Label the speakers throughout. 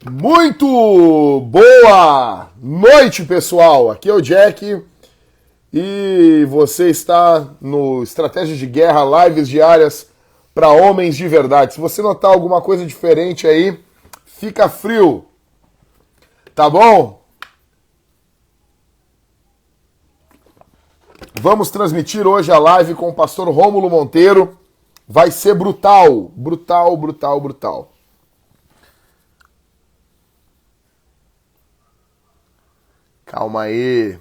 Speaker 1: Muito boa noite, pessoal. Aqui é o Jack e você está no Estratégia de Guerra, lives diárias para homens de verdade. Se você notar alguma coisa diferente aí, fica frio, tá bom? Vamos transmitir hoje a live com o pastor Rômulo Monteiro. Vai ser brutal, brutal, brutal, brutal. Calma aí.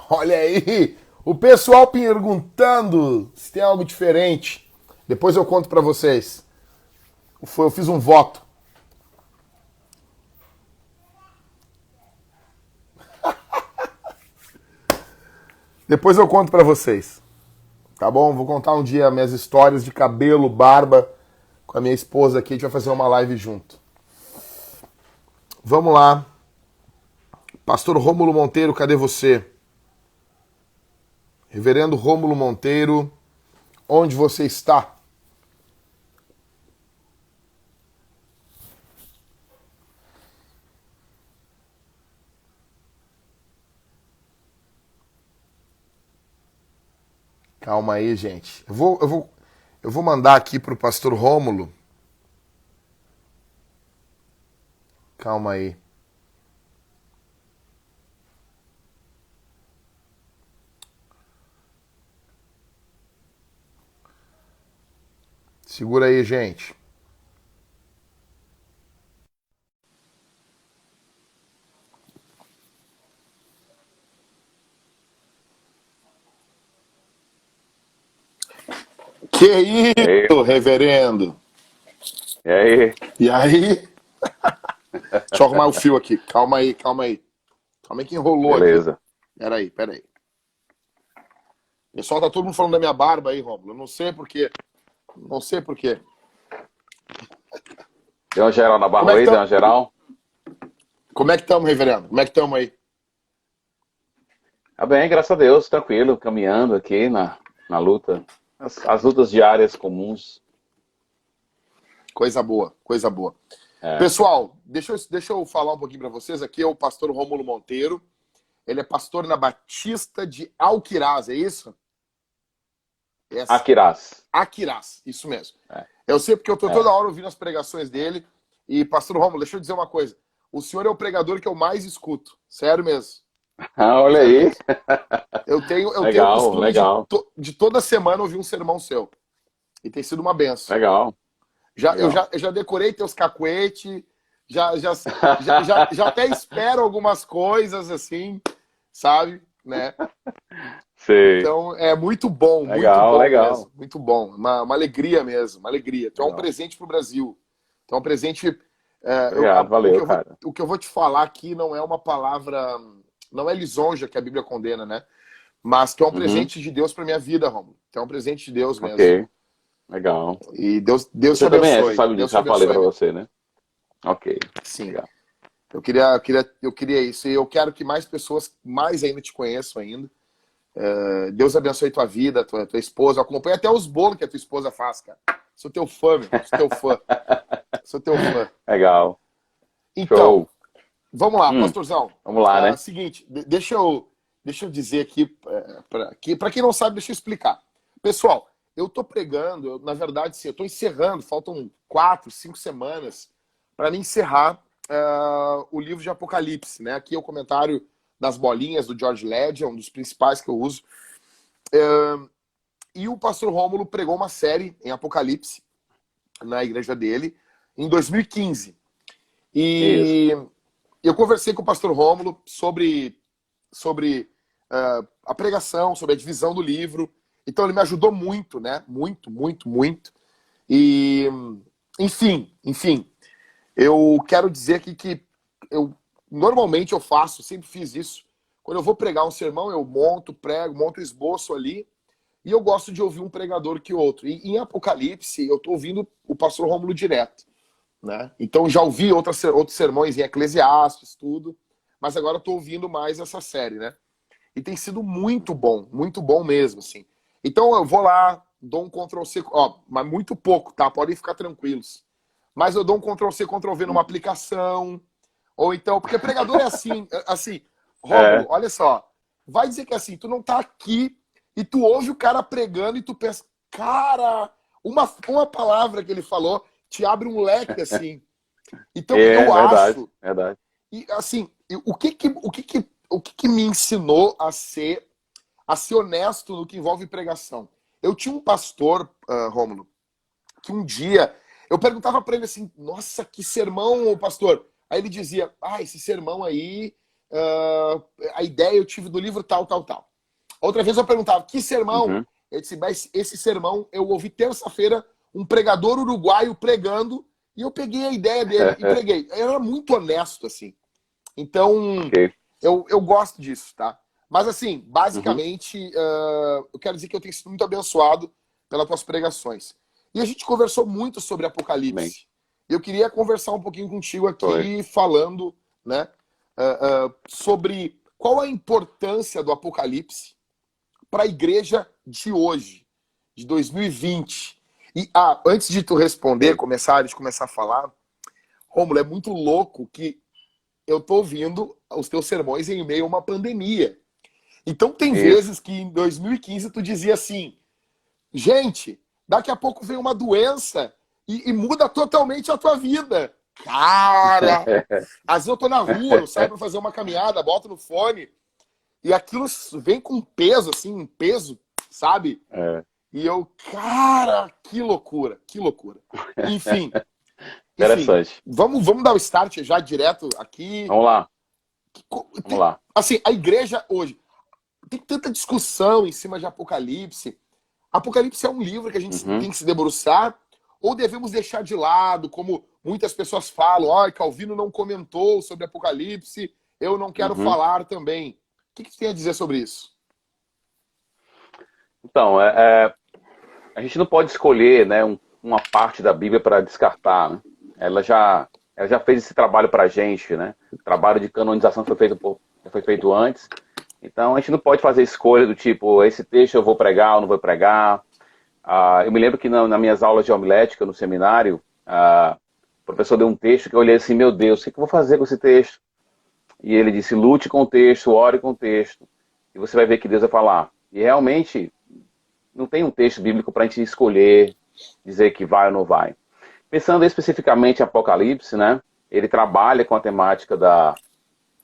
Speaker 1: Olha aí, o pessoal perguntando se tem algo diferente. Depois eu conto pra vocês. Eu fiz um voto. Depois eu conto pra vocês. Tá bom? Vou contar um dia minhas histórias de cabelo, barba com a minha esposa aqui. A gente vai fazer uma live junto. Vamos lá. Pastor Rômulo Monteiro, cadê você? Reverendo Rômulo Monteiro, onde você está? Calma aí, gente. Eu vou mandar aqui pro pastor Rômulo. Calma aí. Segura aí, gente. Que
Speaker 2: E aí?
Speaker 1: isso, reverendo?
Speaker 2: E aí?
Speaker 1: E aí? Deixa eu arrumar o fio aqui. Calma aí, calma aí. Calma aí que enrolou aqui.
Speaker 2: Beleza.
Speaker 1: Peraí, peraí. Pessoal, tá todo mundo falando da minha barba aí, Rômulo. Eu não sei por quê. Não sei por quê.
Speaker 2: Deu uma geral na
Speaker 1: Como
Speaker 2: barba
Speaker 1: é que
Speaker 2: aí? Deu
Speaker 1: estamos,
Speaker 2: uma geral?
Speaker 1: reverendo? Como é que estamos aí?
Speaker 2: Tá bem, graças a Deus, tranquilo, caminhando aqui na luta. As lutas diárias comuns.
Speaker 1: Coisa boa, coisa boa.
Speaker 2: É.
Speaker 1: Pessoal, deixa eu falar um pouquinho para vocês. Aqui é o pastor Rômulo Monteiro. Ele é pastor na Batista de Alquiraz, é isso?
Speaker 2: Aquirás.
Speaker 1: Aquirás, isso mesmo.
Speaker 2: É.
Speaker 1: Eu sei porque eu tô toda
Speaker 2: É.
Speaker 1: hora ouvindo as pregações dele. E, pastor Rômulo, deixa eu dizer uma coisa. O senhor é o pregador que eu mais escuto. Sério mesmo.
Speaker 2: Olha
Speaker 1: Sério
Speaker 2: aí.
Speaker 1: mesmo. Eu tenho o
Speaker 2: Legal,
Speaker 1: costume
Speaker 2: legal,
Speaker 1: de toda semana ouvir um sermão seu. E tem sido uma benção.
Speaker 2: legal, legal.
Speaker 1: Eu já decorei teus cacuete, já até espero algumas coisas assim, sabe? Né?
Speaker 2: Sei.
Speaker 1: Então é muito
Speaker 2: Legal,
Speaker 1: bom
Speaker 2: legal,
Speaker 1: mesmo, muito bom. Uma alegria mesmo, uma alegria. Tu é um
Speaker 2: legal.
Speaker 1: presente pro Brasil. Tu é um presente.
Speaker 2: Obrigado, valeu, cara.
Speaker 1: O que eu vou te falar aqui não é uma palavra, não é lisonja que a Bíblia condena, né? Mas tu é um
Speaker 2: Uhum.
Speaker 1: presente de Deus pra minha vida, Romulo. Tu é um presente de Deus mesmo.
Speaker 2: Ok, legal.
Speaker 1: E Deus te
Speaker 2: Você também é, você
Speaker 1: abençoe.
Speaker 2: sabe
Speaker 1: Deus
Speaker 2: disso,
Speaker 1: te
Speaker 2: já falei
Speaker 1: abençoe
Speaker 2: pra
Speaker 1: mesmo.
Speaker 2: você, né? Ok,
Speaker 1: Sim.
Speaker 2: legal.
Speaker 1: Eu queria isso. E eu quero que mais pessoas, mais ainda, te conheçam ainda. Deus abençoe tua vida, tua esposa. Eu acompanho até os bolos que a tua esposa faz, cara. Sou teu fã, meu. Sou teu fã. Sou teu fã.
Speaker 2: Legal,
Speaker 1: Então,
Speaker 2: show.
Speaker 1: vamos lá, pastorzão.
Speaker 2: Vamos lá, né?
Speaker 1: Seguinte, deixa eu dizer aqui, para quem não sabe, deixa eu explicar. Pessoal, eu tô pregando, na verdade, sim, eu tô encerrando, faltam 4, 5 semanas para me encerrar o livro de Apocalipse, né? Aqui é o comentário das bolinhas do George Ledger, um dos principais que eu uso. E o pastor Rômulo pregou uma série em Apocalipse na igreja dele em 2015.
Speaker 2: Isso.
Speaker 1: E eu conversei com o pastor Rômulo sobre a pregação, sobre a divisão do livro. Então ele me ajudou muito, né? Muito, muito, muito. E, enfim, eu quero dizer aqui que normalmente eu faço, sempre fiz isso. Quando eu vou pregar um sermão, eu monto o esboço ali, e eu gosto de ouvir um pregador que outro. E em Apocalipse, eu estou ouvindo o pastor Rômulo direto, né? Então já ouvi outros sermões em Eclesiastes, tudo, mas agora eu estou ouvindo mais essa série, né? E tem sido muito bom mesmo, assim. Então eu vou lá, dou um Ctrl+C, ó, mas muito pouco, tá? Podem ficar tranquilos. Mas eu dou um Ctrl+C, Ctrl+V numa aplicação, ou então, porque pregador é assim, Rômulo, olha só, vai dizer que assim, tu não tá aqui e tu ouve o cara pregando e tu pensa, cara, uma palavra que ele falou te abre um leque, assim. Então, eu
Speaker 2: verdade,
Speaker 1: acho,
Speaker 2: verdade.
Speaker 1: e assim, o que me ensinou a ser honesto no que envolve pregação? Eu tinha um pastor, Rômulo, que um dia eu perguntava para ele assim, nossa, que sermão, pastor. Aí ele dizia, esse sermão aí, a ideia eu tive do livro tal, tal, tal. Outra vez eu perguntava, que sermão?
Speaker 2: Uhum.
Speaker 1: Ele disse, mas esse sermão eu ouvi terça-feira um pregador uruguaio pregando e eu peguei a ideia dele e preguei. Eu era muito honesto, assim. Então,
Speaker 2: Ok.
Speaker 1: eu gosto disso, tá? Mas, assim,
Speaker 2: Uhum.
Speaker 1: basicamente, eu quero dizer que eu tenho sido muito abençoado pelas tuas pregações. E a gente conversou muito sobre
Speaker 2: Bem,
Speaker 1: Apocalipse. Eu queria conversar um pouquinho contigo
Speaker 2: foi.
Speaker 1: aqui, falando, né, sobre qual a importância do Apocalipse para a igreja de hoje, de 2020. E, antes de tu responder,
Speaker 2: Ok.
Speaker 1: a gente começar a falar, Rômulo, é muito louco que eu tô ouvindo os teus sermões em meio a uma pandemia. Então tem
Speaker 2: Isso.
Speaker 1: vezes que em 2015 tu dizia assim, gente, daqui a pouco vem uma doença e muda totalmente a tua vida. Cara, às vezes eu tô na rua, eu saio pra fazer uma caminhada, boto no fone e aquilo vem com peso, assim, um peso, sabe?
Speaker 2: É.
Speaker 1: E eu, cara, que loucura, que loucura. Enfim, enfim,
Speaker 2: Interessante.
Speaker 1: vamos dar o start já direto aqui.
Speaker 2: Vamos lá, vamos lá.
Speaker 1: Assim, a igreja hoje tem tanta discussão em cima de Apocalipse. Apocalipse é um livro que a gente
Speaker 2: Uhum.
Speaker 1: tem que se debruçar ou devemos deixar de lado, como muitas pessoas falam, Calvino não comentou sobre Apocalipse, eu não quero
Speaker 2: Uhum.
Speaker 1: falar também. O que tu tem a dizer sobre isso?
Speaker 2: Então, a gente não pode escolher, né, uma parte da Bíblia para descartar, né? Ela já fez esse trabalho para a gente, né? O trabalho de canonização já foi feito antes. Então, a gente não pode fazer escolha do tipo, esse texto eu vou pregar ou não vou pregar. Eu me lembro que nas minhas aulas de homilética no seminário, o professor deu um texto que eu olhei assim, meu Deus, o que eu vou fazer com esse texto? E ele disse, lute com o texto, ore com o texto, e você vai ver que Deus vai falar. E realmente, não tem um texto bíblico para a gente escolher, dizer que vai ou não vai. Pensando especificamente em Apocalipse, né, ele trabalha com a temática da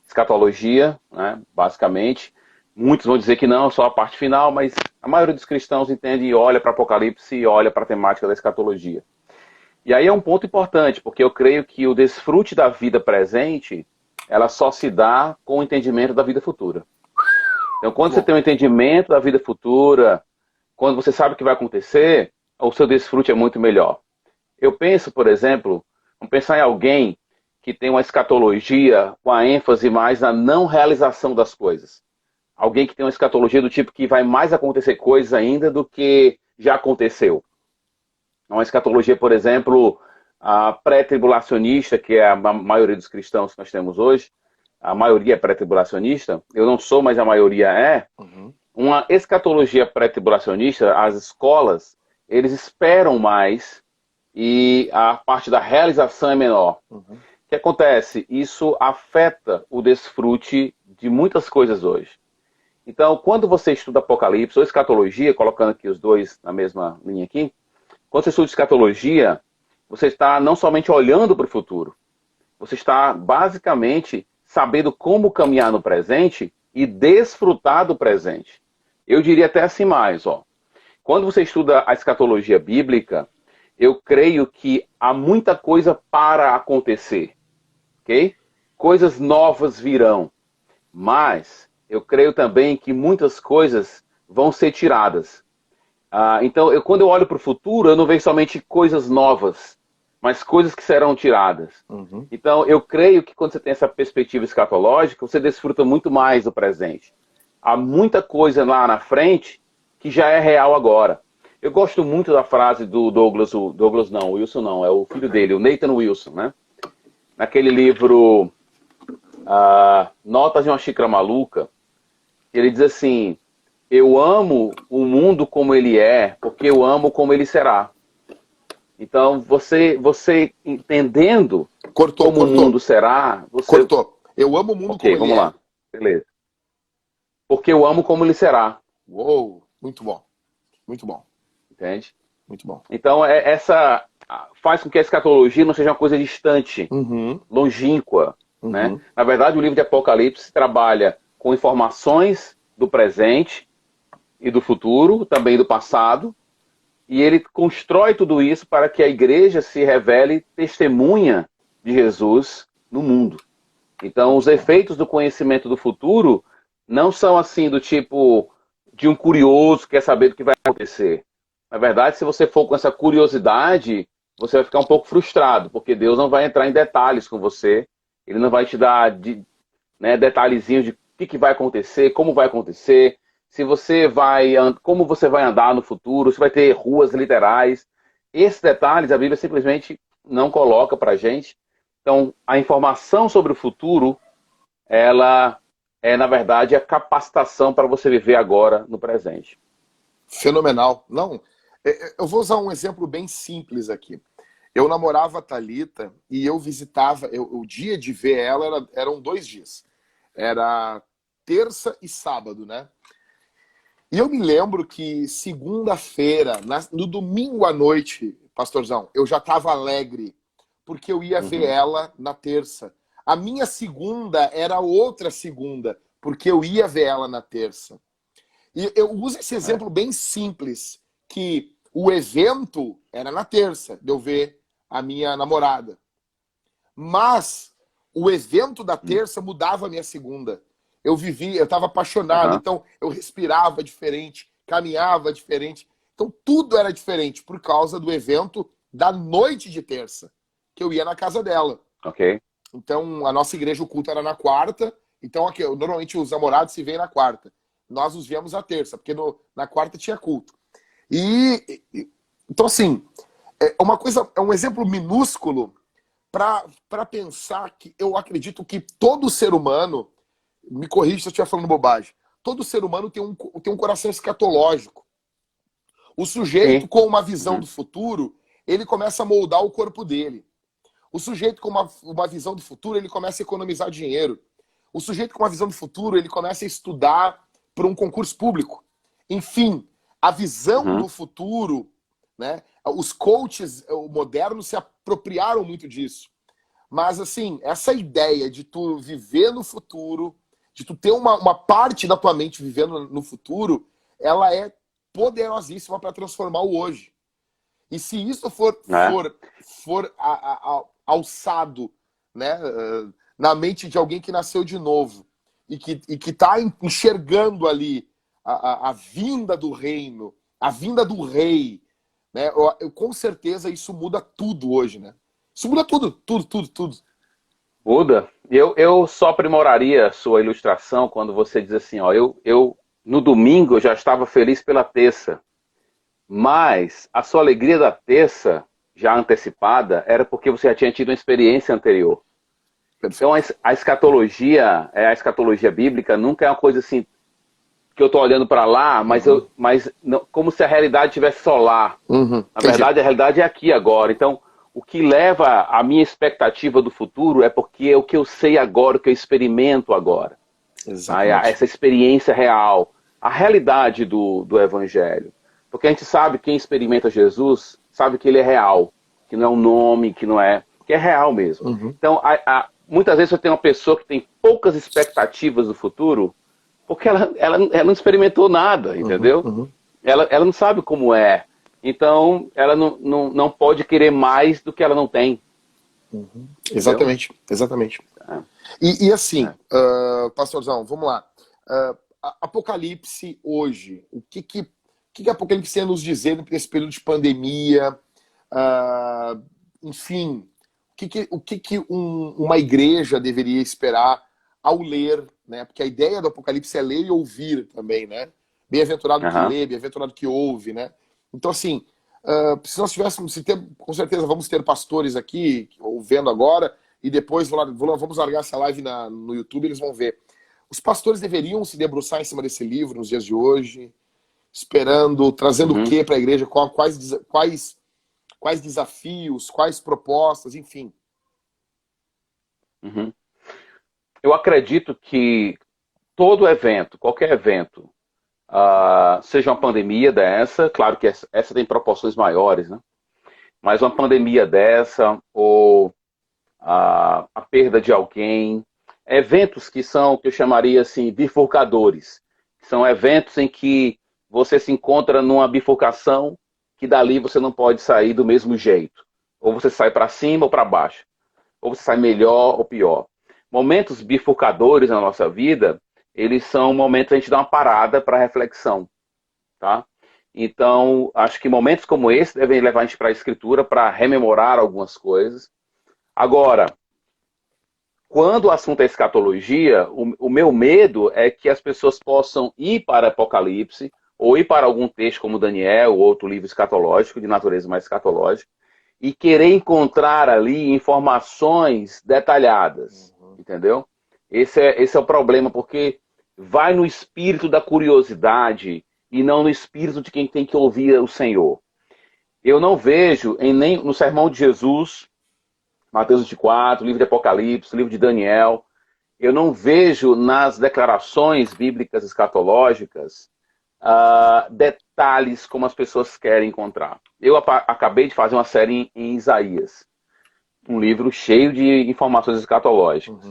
Speaker 2: escatologia, né, basicamente. Muitos vão dizer que não, só a parte final, mas a maioria dos cristãos entende e olha para Apocalipse e olha para a temática da escatologia. E aí é um ponto importante, porque eu creio que o desfrute da vida presente, ela só se dá com o entendimento da vida futura. Então, quando você
Speaker 1: Bom,
Speaker 2: tem um entendimento da vida futura, quando você sabe o que vai acontecer, o seu desfrute é muito melhor. Eu penso, por exemplo, vamos pensar em alguém que tem uma escatologia com a ênfase mais na não realização das coisas. Alguém que tem uma escatologia do tipo que vai mais acontecer coisas ainda do que já aconteceu. Uma escatologia, por exemplo, a pré-tribulacionista, que é a maioria dos cristãos que nós temos hoje, a maioria é pré-tribulacionista, eu não sou, mas a maioria é.
Speaker 1: uhum,
Speaker 2: Uma escatologia pré-tribulacionista, as escolas, eles esperam mais e a parte da realização é menor.
Speaker 1: uhum,
Speaker 2: O que acontece? Isso afeta o desfrute de muitas coisas hoje. Então, quando você estuda Apocalipse ou escatologia, colocando aqui os dois na mesma linha aqui, quando você estuda escatologia, você está não somente olhando para o futuro, você está basicamente sabendo como caminhar no presente e desfrutar do presente. Eu diria até assim mais, ó. Quando você estuda a escatologia bíblica, eu creio que há muita coisa para acontecer, ok? Coisas novas virão, mas eu creio também que muitas coisas vão ser tiradas. Então, quando eu olho para o futuro, eu não vejo somente coisas novas, mas coisas que serão tiradas.
Speaker 1: uhum.
Speaker 2: Então, eu creio que quando você tem essa perspectiva escatológica, você desfruta muito mais do presente. Há muita coisa lá na frente que já é real agora. Eu gosto muito da frase do Douglas, o Wilson não, é o filho dele, o Nathan Wilson, né? Naquele livro Notas de uma Xícara Maluca, ele diz assim, eu amo o mundo como ele é, porque eu amo como ele será. Então, você entendendo
Speaker 1: Cortou,
Speaker 2: como o
Speaker 1: cortou,
Speaker 2: mundo será, você...
Speaker 1: cortou. Eu amo o mundo como
Speaker 2: Ok,
Speaker 1: ele
Speaker 2: vamos
Speaker 1: é.
Speaker 2: lá. Beleza. Porque eu amo como ele será,
Speaker 1: Uou, muito bom, muito bom,
Speaker 2: entende?
Speaker 1: muito bom.
Speaker 2: Então, essa faz com que a escatologia não seja uma coisa distante,
Speaker 1: Uhum,
Speaker 2: longínqua, né?
Speaker 1: uhum.
Speaker 2: Na verdade, o livro de Apocalipse trabalha com informações do presente e do futuro, também do passado, e ele constrói tudo isso para que a igreja se revele testemunha de Jesus no mundo. Então, os efeitos do conhecimento do futuro não são assim do tipo de um curioso que quer saber do que vai acontecer. Na verdade, se você for com essa curiosidade, você vai ficar um pouco frustrado, porque Deus não vai entrar em detalhes com você, ele não vai te dar detalhezinhos de o que vai acontecer, como vai acontecer, se você vai, como você vai andar no futuro, se vai ter ruas literais. Esses detalhes a Bíblia simplesmente não coloca para a gente. Então, a informação sobre o futuro, ela é, na verdade, a capacitação para você viver agora no presente.
Speaker 1: Fenomenal. Não, eu vou usar um exemplo bem simples aqui. Eu namorava a Thalita e eu visitava, o dia de ver ela eram 2 dias. Era terça e sábado, né? E eu me lembro que segunda-feira, no domingo à noite, pastorzão, eu já estava alegre, porque eu ia ver
Speaker 2: Uhum.
Speaker 1: ela na terça. A minha segunda era outra segunda, porque eu ia ver ela na terça. E eu uso esse
Speaker 2: É.
Speaker 1: exemplo bem simples, que o evento era na terça, de eu ver a minha namorada. Mas o evento da terça mudava a minha segunda. Eu vivia, eu estava apaixonado,
Speaker 2: Uhum.
Speaker 1: então eu respirava diferente, caminhava diferente. Então tudo era diferente por causa do evento da noite de terça, que eu ia na casa dela.
Speaker 2: Ok.
Speaker 1: Então a nossa igreja, o culto era na quarta, então aqui, normalmente os namorados se veem na quarta. Nós nos viemos na terça, porque na quarta tinha culto. Então assim, é um exemplo minúsculo para pensar que eu acredito que todo ser humano, me corrija se eu estiver falando bobagem, todo ser humano tem um coração escatológico. O sujeito
Speaker 2: Sim.
Speaker 1: com uma visão
Speaker 2: Uhum.
Speaker 1: do futuro, ele começa a moldar o corpo dele. O sujeito com uma visão do futuro, ele começa a economizar dinheiro. O sujeito com uma visão do futuro, ele começa a estudar para um concurso público. Enfim, a visão
Speaker 2: Uhum.
Speaker 1: do futuro, né? Os coaches modernos se apropriaram muito disso. Mas, assim, essa ideia de tu viver no futuro, de tu ter uma parte da tua mente vivendo no futuro, ela é poderosíssima para transformar o hoje. E se isso
Speaker 2: É.
Speaker 1: for alçado, né, na mente de alguém que nasceu de novo e que está enxergando ali a vinda do reino, a vinda do rei, né, com certeza isso muda tudo hoje, né? Isso muda tudo, tudo, tudo, tudo.
Speaker 2: Muda. Eu só aprimoraria a sua ilustração quando você diz assim, ó, eu no domingo eu já estava feliz pela terça, mas a sua alegria da terça, já antecipada, era porque você já tinha tido uma experiência anterior. Então
Speaker 1: Perfeito.
Speaker 2: a escatologia bíblica nunca é uma coisa assim que eu estou olhando para lá,
Speaker 1: Uhum.
Speaker 2: mas não, como se a realidade estivesse só lá.
Speaker 1: Uhum.
Speaker 2: Na
Speaker 1: Entendi.
Speaker 2: verdade, a realidade é aqui agora. Então, o que leva a minha expectativa do futuro é porque é o que eu sei agora, o que eu experimento agora.
Speaker 1: Exatamente.
Speaker 2: Essa experiência real, a realidade do Evangelho. Porque a gente sabe, quem experimenta Jesus, sabe que ele é real, que não é um nome, que é real mesmo.
Speaker 1: Uhum.
Speaker 2: Então, muitas vezes você tem uma pessoa que tem poucas expectativas do futuro, porque ela não experimentou nada,
Speaker 1: Uhum.
Speaker 2: entendeu?
Speaker 1: Uhum.
Speaker 2: Ela não sabe como é. Então, ela não pode querer mais do que ela não tem, entendeu?
Speaker 1: Exatamente, exatamente.
Speaker 2: É,
Speaker 1: E assim,
Speaker 2: é.
Speaker 1: pastorzão, vamos lá. Apocalipse hoje, o que Apocalipse tem a nos dizer nesse período de pandemia? Enfim, uma igreja deveria esperar ao ler, né? Porque a ideia do Apocalipse é ler e ouvir também, né? Bem-aventurado que
Speaker 2: Aham.
Speaker 1: lê, bem-aventurado que ouve, né? Então, assim, se nós tivéssemos, com certeza vamos ter pastores aqui, ouvendo agora, e depois vamos largar essa live no YouTube, eles vão ver. Os pastores deveriam se debruçar em cima desse livro nos dias de hoje, esperando, trazendo o que para a igreja, quais desafios, quais propostas, enfim.
Speaker 2: Eu acredito que todo evento, qualquer evento, seja uma pandemia dessa, claro que essa tem proporções maiores, né? Mas uma pandemia dessa, ou a perda de alguém, eventos que eu chamaria assim, bifurcadores. São eventos em que você se encontra numa bifurcação que dali você não pode sair do mesmo jeito. Ou você sai para cima ou para baixo. Ou você sai melhor ou pior. Momentos bifurcadores na nossa vida, eles são momentos a gente dar uma parada para reflexão. Tá? Então, acho que momentos como esse devem levar a gente para a Escritura para rememorar algumas coisas. Agora, quando o assunto é escatologia, o meu medo é que as pessoas possam ir para Apocalipse, ou ir para algum texto como Daniel, ou outro livro escatológico, de natureza mais escatológica, e querer encontrar ali informações detalhadas, entendeu? Esse é o problema, porque vai no espírito da curiosidade e não no espírito de quem tem que ouvir o Senhor. Eu não vejo nem no sermão de Jesus, Mateus 24, livro de Apocalipse, livro de Daniel, eu não vejo nas declarações bíblicas escatológicas detalhes como as pessoas querem encontrar. Eu acabei de fazer uma série em Isaías, um livro cheio de informações escatológicas.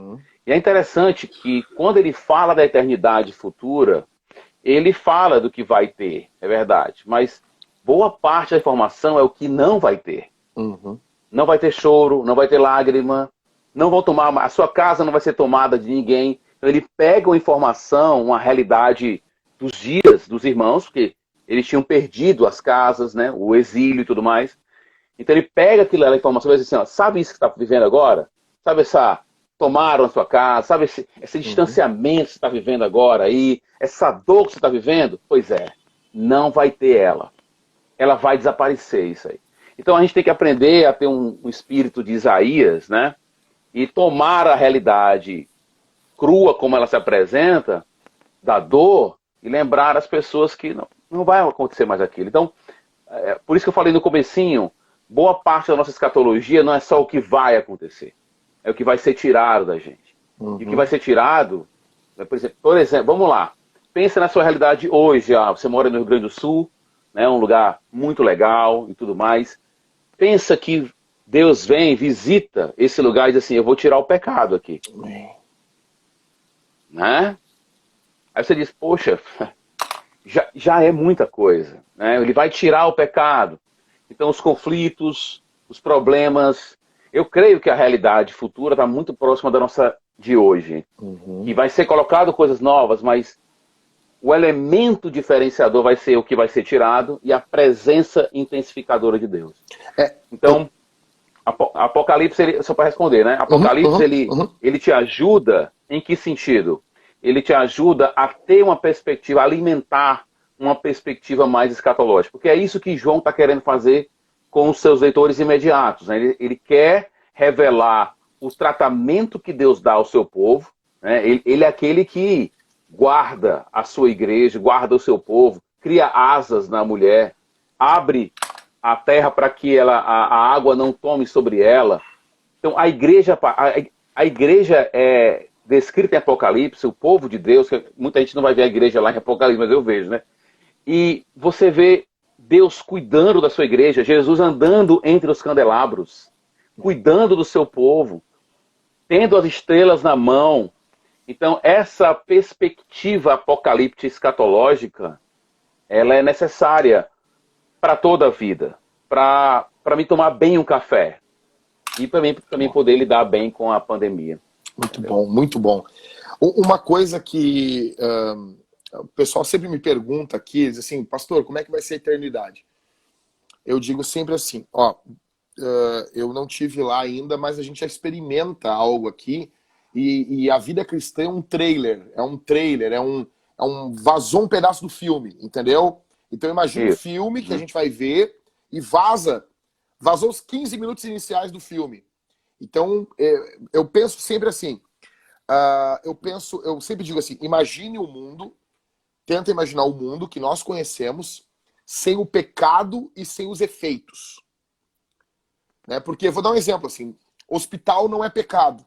Speaker 2: E é interessante que quando ele fala da eternidade futura, ele fala do que vai ter, é verdade, mas boa parte da informação é o que não vai ter. Não vai ter choro, não vai ter lágrima, não vão tomar, a sua casa não vai ser tomada de ninguém. Então ele pega uma informação, uma realidade dos dias dos irmãos, porque eles tinham perdido as casas, né, o exílio e tudo mais. Então ele pega aquela informação e diz assim, ó, sabe isso que você está vivendo agora? Sabe tomaram a sua casa, sabe esse distanciamento que você está vivendo agora aí, essa dor que você está vivendo? Pois é, não vai ter ela. Ela vai desaparecer, isso aí. Então a gente tem que aprender a ter um espírito de Isaías, né? E tomar a realidade crua como ela se apresenta, da dor, e lembrar as pessoas que não vai acontecer mais aquilo. Então, por isso que eu falei no comecinho, boa parte da nossa escatologia não é só o que vai acontecer, é o que vai ser tirado da gente. E o que vai ser tirado, por exemplo, vamos lá, pensa na sua realidade hoje, você mora no Rio Grande do Sul, né, um lugar muito legal e tudo mais. Pensa que Deus vem, visita esse lugar e diz assim, eu vou tirar o pecado aqui. Né? Aí você diz, poxa, já é muita coisa. Né? Ele vai tirar o pecado. Então os conflitos, os problemas. Eu creio que a realidade futura está muito próxima da nossa de hoje. E vai ser colocado coisas novas, mas o elemento diferenciador vai ser o que vai ser tirado e a presença intensificadora de Deus. Então, Apocalipse, só para responder, né? Apocalipse, ele te ajuda em que sentido? Ele te ajuda a ter uma perspectiva, a alimentar uma perspectiva mais escatológica. Porque é isso que João está querendo fazer com os seus leitores imediatos. Né? Ele quer revelar o tratamento que Deus dá ao seu povo. Né? Ele é aquele que guarda a sua igreja, guarda o seu povo, cria asas na mulher, abre a terra para que a água não tome sobre ela. Então a igreja é descrita em Apocalipse, o povo de Deus, que muita gente não vai ver a igreja lá em Apocalipse, mas eu vejo, né? E você vê Deus cuidando da sua igreja, Jesus andando entre os candelabros, cuidando do seu povo, tendo as estrelas na mão. Então, essa perspectiva apocalíptica escatológica, ela é necessária para toda a vida, para me tomar bem um café e para mim também poder lidar bem com a pandemia.
Speaker 1: Muito bom, muito bom. Uma coisa que o pessoal sempre me pergunta aqui, diz assim, pastor, como é que vai ser a eternidade? Eu digo sempre assim, eu não tive lá ainda, mas a gente já experimenta algo aqui e a vida cristã é um trailer, vazou um pedaço do filme, entendeu? Então imagina um filme que a gente vai ver e vazou os 15 minutos iniciais do filme. Então eu penso sempre assim, eu sempre digo assim, imagine o mundo, tenta imaginar o mundo que nós conhecemos sem o pecado e sem os efeitos. Né? Porque, vou dar um exemplo assim, hospital não é pecado,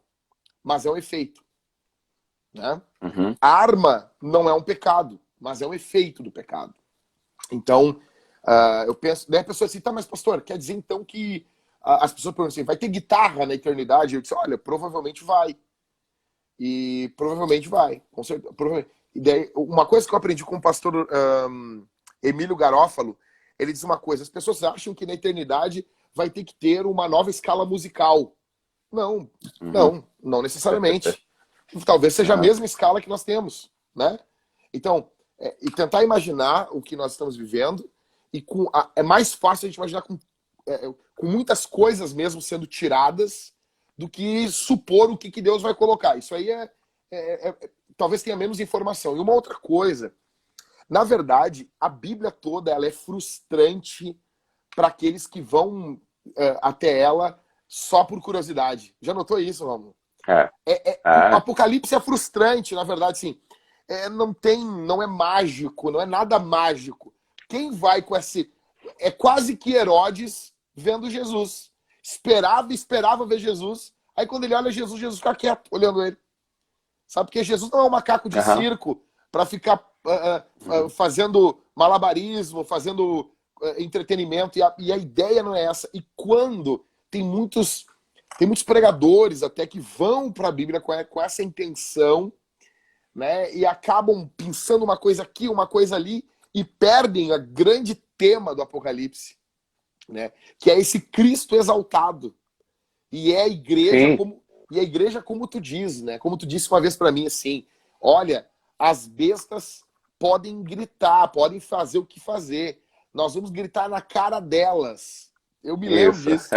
Speaker 1: mas é um efeito. Né?
Speaker 2: Uhum.
Speaker 1: A arma não é um pecado, mas é um efeito do pecado. Então, eu penso, daí a pessoa assim, tá, mas pastor, quer dizer então que as pessoas perguntam assim, vai ter guitarra na eternidade? Eu disse, olha, provavelmente vai. E provavelmente vai, com certeza. E daí, uma coisa que eu aprendi com o pastor Emílio Garófalo, ele diz uma coisa, as pessoas acham que na eternidade vai ter que ter uma nova escala musical. Não, não necessariamente. Talvez seja a mesma escala que nós temos, né? Então, e tentar imaginar o que nós estamos vivendo, e é mais fácil a gente imaginar com muitas coisas mesmo sendo tiradas do que supor o que Deus vai colocar. Isso aí talvez tenha menos informação. E uma outra coisa, na verdade, a Bíblia toda ela é frustrante para aqueles que vão até ela só por curiosidade. Já notou isso, Romulo? O Apocalipse é frustrante, na verdade, sim. Não é mágico, não é nada mágico. Quem vai com esse... É quase que Herodes vendo Jesus. Esperava ver Jesus. Aí quando ele olha Jesus, Jesus fica quieto, olhando ele. Sabe? Porque Jesus não é um macaco de circo para ficar fazendo malabarismo, fazendo entretenimento. E a ideia não é essa. E quando tem muitos pregadores até que vão para a Bíblia com essa intenção, né? E acabam pensando uma coisa aqui, uma coisa ali, e perdem o grande tema do Apocalipse, né? Que é esse Cristo exaltado. E é a igreja como tu diz, né? Como tu disse uma vez para mim assim, olha, as bestas podem gritar, podem fazer o que fazer. Nós vamos gritar na cara delas. Eu me lembro disso.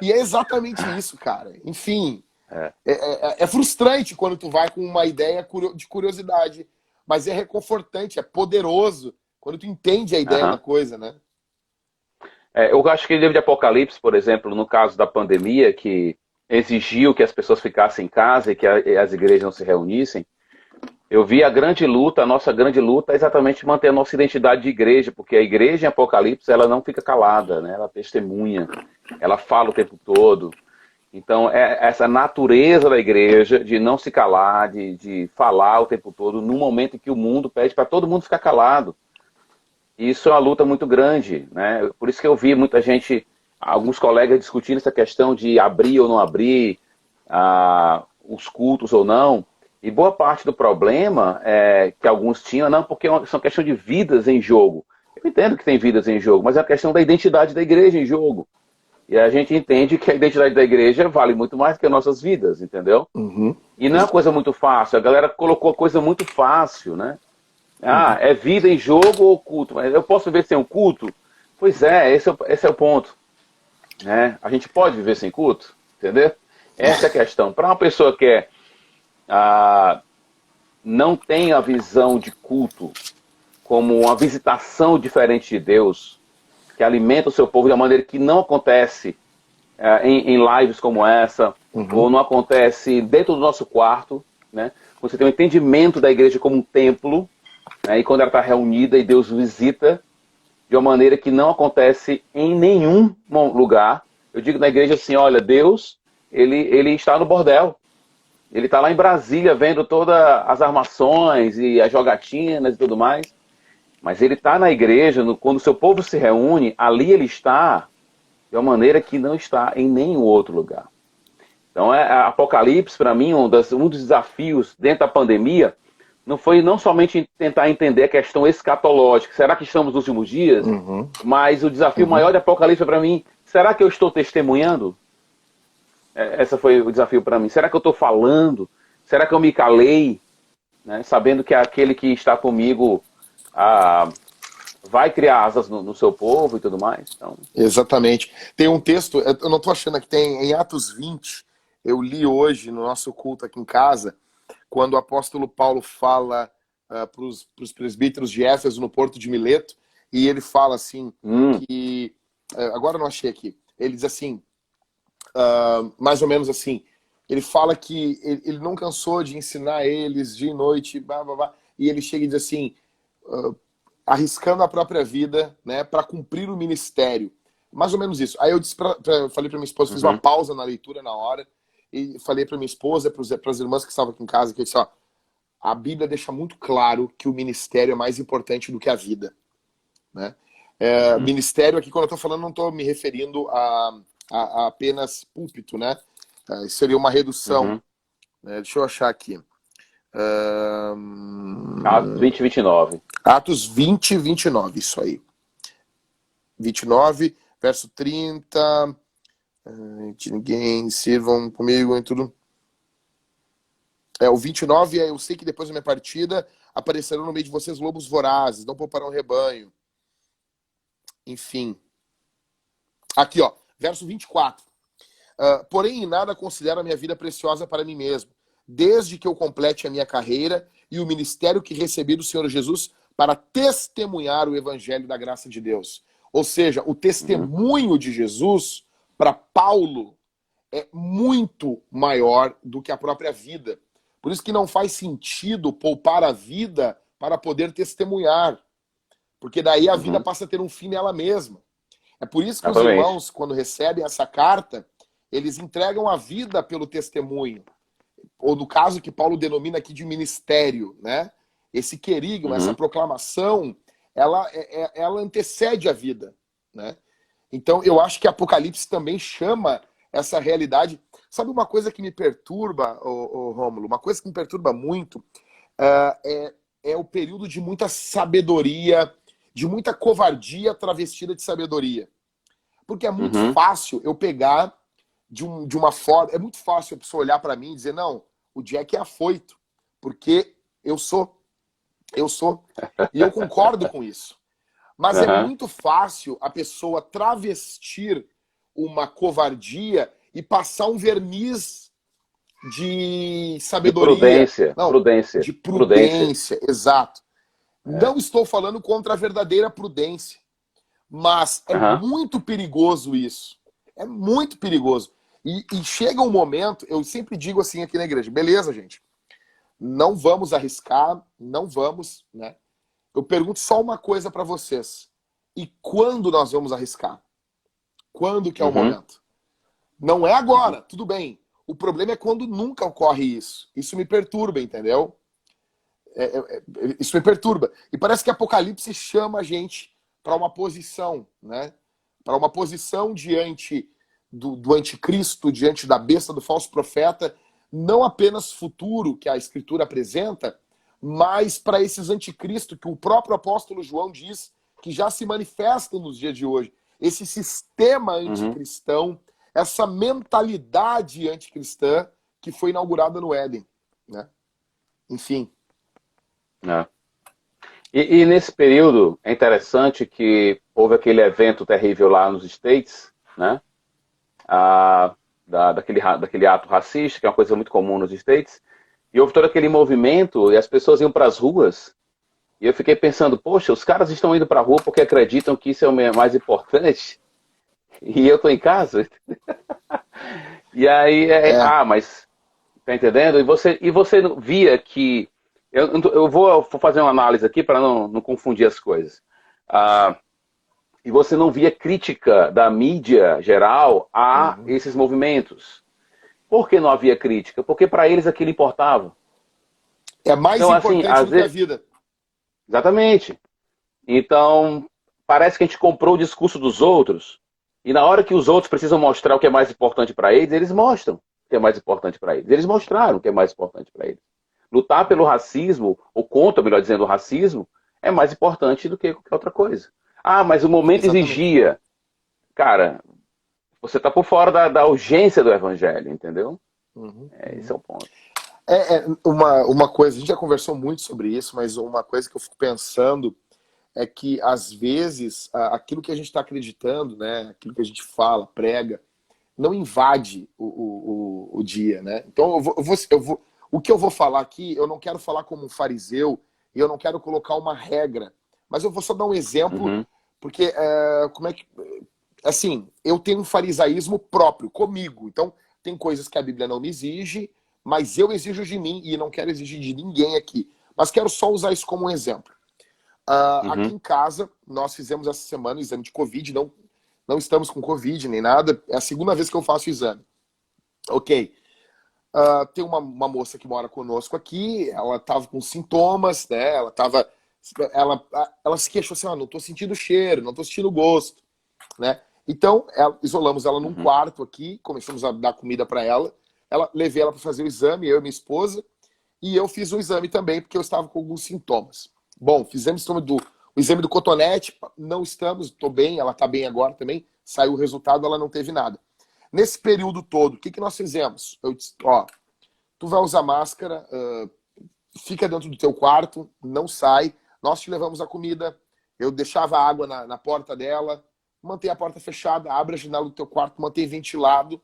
Speaker 1: E é exatamente isso, cara. Enfim, é frustrante quando tu vai com uma ideia de curiosidade, mas é reconfortante, é poderoso quando tu entende a ideia da coisa, né?
Speaker 2: Eu acho que o livro de Apocalipse, por exemplo, no caso da pandemia, que exigiu que as pessoas ficassem em casa e que as igrejas não se reunissem, eu vi a nossa grande luta é exatamente manter a nossa identidade de igreja, porque a igreja em Apocalipse, ela não fica calada, né? Ela testemunha, ela fala o tempo todo. Então, essa natureza da igreja de não se calar, de falar o tempo todo, num momento em que o mundo pede para todo mundo ficar calado. Isso é uma luta muito grande, né? Por isso que eu vi muita gente, alguns colegas discutindo essa questão de abrir ou não abrir os cultos ou não. E boa parte do problema que alguns tinham, não, porque são questão de vidas em jogo. Eu entendo que tem vidas em jogo, mas é a questão da identidade da igreja em jogo. E a gente entende que a identidade da igreja vale muito mais que as nossas vidas, entendeu?
Speaker 1: Uhum.
Speaker 2: E não é uma coisa muito fácil. A galera colocou a coisa muito fácil, né? É vida em jogo ou culto? Mas eu posso viver sem o culto? Pois esse é o ponto. Né? A gente pode viver sem culto, entendeu? Essa é a questão. Para uma pessoa que não tem a visão de culto como uma visitação diferente de Deus, que alimenta o seu povo de uma maneira que não acontece em lives como essa, ou não acontece dentro do nosso quarto, né? Você tem um entendimento da igreja como um templo, né? E quando ela está reunida e Deus visita de uma maneira que não acontece em nenhum lugar. Eu digo na igreja assim, olha, Deus, ele está no bordel. Ele está lá em Brasília vendo todas as armações e as jogatinas e tudo mais. Mas ele está na igreja, quando o seu povo se reúne, ali ele está de uma maneira que não está em nenhum outro lugar. Então, Apocalipse, para mim, um dos desafios dentro da pandemia, não foi não somente tentar entender a questão escatológica, será que estamos nos últimos dias? Mas o desafio maior de Apocalipse para mim, será que eu estou testemunhando? Esse foi o desafio para mim. Será que eu estou falando? Será que eu me calei? Né? Sabendo que aquele que está comigo vai criar asas no seu povo e tudo mais. Então...
Speaker 1: Exatamente. Tem um texto, eu não estou achando aqui, tem em Atos 20, eu li hoje no nosso culto aqui em casa, quando o apóstolo Paulo fala para os presbíteros de Éfeso no porto de Mileto, e ele fala assim, que... agora eu não achei aqui. Ele diz assim, mais ou menos assim, ele fala que ele não cansou de ensinar eles dia e noite, blá, blá, blá, e ele chega e diz assim, arriscando a própria vida, né, para cumprir o ministério. Mais ou menos isso. Aí eu disse falei para minha esposa, fiz uma pausa na leitura na hora, e falei para minha esposa, para as irmãs que estavam aqui em casa, que eu disse, ó, a Bíblia deixa muito claro que o ministério é mais importante do que a vida, né? Ministério aqui, quando eu estou falando, não estou me referindo a apenas púlpito, né? Seria uma redução. Deixa eu achar aqui.
Speaker 2: Atos 20, 29.
Speaker 1: Atos 20, 29, isso aí. 29, verso 30. De ninguém, sirvam comigo em tudo. O 29 eu sei que depois da minha partida aparecerão no meio de vocês lobos vorazes, não pouparão rebanho. Enfim. Aqui, ó, verso 24. Porém, em nada considero a minha vida preciosa para mim mesmo, desde que eu complete a minha carreira e o ministério que recebi do Senhor Jesus para testemunhar o evangelho da graça de Deus. Ou seja, o testemunho de Jesus, para Paulo, é muito maior do que a própria vida. Por isso que não faz sentido poupar a vida para poder testemunhar. Porque daí a vida passa a ter um fim nela mesma. É por isso que os irmãos, quando recebem essa carta, eles entregam a vida pelo testemunho. Ou no caso que Paulo denomina aqui de ministério, né? Esse querigma, essa proclamação, ela antecede a vida, né? Então eu acho que Apocalipse também chama essa realidade. Sabe uma coisa que me perturba, Rômulo? Uma coisa que me perturba muito é o período de muita sabedoria, de muita covardia travestida de sabedoria. Porque é muito fácil eu pegar de uma forma... É muito fácil a pessoa olhar para mim e dizer, não, o Jack é afoito, porque eu sou. E eu concordo com isso. Mas é muito fácil a pessoa travestir uma covardia e passar um verniz de sabedoria.
Speaker 2: De prudência.
Speaker 1: Não, de prudência, exato. Não estou falando contra a verdadeira prudência, mas é muito perigoso isso. É muito perigoso. E chega um momento, eu sempre digo assim aqui na igreja, beleza, gente? Não vamos arriscar, não vamos, né? Eu pergunto só uma coisa para vocês. E quando nós vamos arriscar? Quando que é o momento? Não é agora, tudo bem. O problema é quando nunca ocorre isso. Isso me perturba, entendeu? Isso me perturba. E parece que Apocalipse chama a gente para uma posição, né? Para uma posição diante do anticristo, diante da besta, do falso profeta, não apenas futuro que a Escritura apresenta, mas para esses anticristos que o próprio apóstolo João diz que já se manifestam nos dias de hoje. Esse sistema anticristão, essa mentalidade anticristã que foi inaugurada no Éden, né? Enfim.
Speaker 2: E nesse período é interessante que houve aquele evento terrível lá nos States, né? Daquele ato racista, que é uma coisa muito comum nos States, e houve todo aquele movimento e as pessoas iam para as ruas, e eu fiquei pensando, poxa, os caras estão indo para a rua porque acreditam que isso é o mais importante, e eu estou em casa. E aí, mas, tá entendendo? E você via que, eu vou fazer uma análise aqui para não confundir as coisas. E você não via crítica da mídia geral a esses movimentos. Por que não havia crítica? Porque para eles aquilo importava.
Speaker 1: É mais importante do que a vida.
Speaker 2: Exatamente. Então, parece que a gente comprou o discurso dos outros, e na hora que os outros precisam mostrar o que é mais importante para eles, eles mostram o que é mais importante para eles. Eles mostraram o que é mais importante para eles. Lutar pelo racismo, ou contra, melhor dizendo, o racismo, é mais importante do que qualquer outra coisa. Mas o momento exigia. Cara, você está por fora da urgência do evangelho, entendeu? Esse é o ponto.
Speaker 1: Uma coisa, a gente já conversou muito sobre isso, mas uma coisa que eu fico pensando é que, às vezes, aquilo que a gente está acreditando, né, aquilo que a gente fala, prega, não invade o dia, né? Então, o que eu vou falar aqui, eu não quero falar como um fariseu, e eu não quero colocar uma regra, mas eu vou só dar um exemplo, porque, assim, eu tenho um farisaísmo próprio, comigo. Então, tem coisas que a Bíblia não me exige, mas eu exijo de mim e não quero exigir de ninguém aqui. Mas quero só usar isso como um exemplo. Aqui em casa, nós fizemos essa semana o exame de Covid, não estamos com Covid nem nada, é a segunda vez que eu faço o exame. Ok. Tem uma moça que mora conosco aqui, ela estava com sintomas, né? Ela se queixou assim, não estou sentindo cheiro, não estou sentindo gosto, né? Então, isolamos ela num quarto aqui, começamos a dar comida para ela, levei ela para fazer o exame, eu e minha esposa, e eu fiz o exame também, porque eu estava com alguns sintomas. Bom, fizemos o exame do cotonete, não estamos, estou bem, ela está bem agora também, saiu o resultado, ela não teve nada. Nesse período todo, o que nós fizemos? Eu disse, tu vai usar máscara, fica dentro do teu quarto, não sai, nós te levamos a comida, eu deixava a água na porta dela, mantém a porta fechada, abre a janela do teu quarto, mantém ventilado,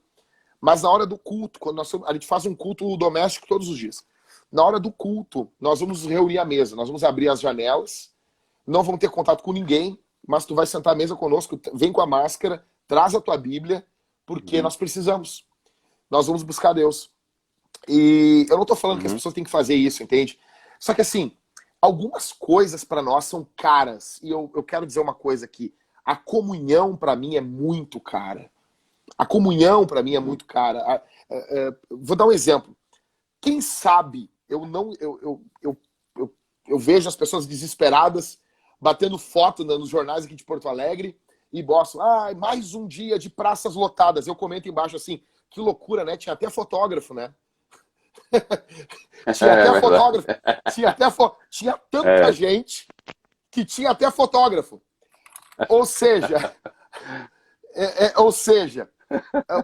Speaker 1: mas na hora do culto, quando a gente faz um culto doméstico todos os dias, na hora do culto, nós vamos reunir a mesa, nós vamos abrir as janelas, não vamos ter contato com ninguém, mas tu vai sentar à mesa conosco, vem com a máscara, traz a tua Bíblia, porque nós precisamos. Nós vamos buscar Deus. E eu não tô falando que as pessoas têm que fazer isso, entende? Só que assim, algumas coisas para nós são caras. E eu quero dizer uma coisa aqui. A comunhão para mim é muito cara. A comunhão para mim é muito cara. Vou dar um exemplo. Quem sabe, eu vejo as pessoas desesperadas batendo foto nos jornais aqui de Porto Alegre e botam, mais um dia de praças lotadas. Eu comento embaixo assim, que loucura, né? Tinha até fotógrafo, né? Tinha até fotógrafo. Tinha tanta gente que tinha até fotógrafo. Ou seja,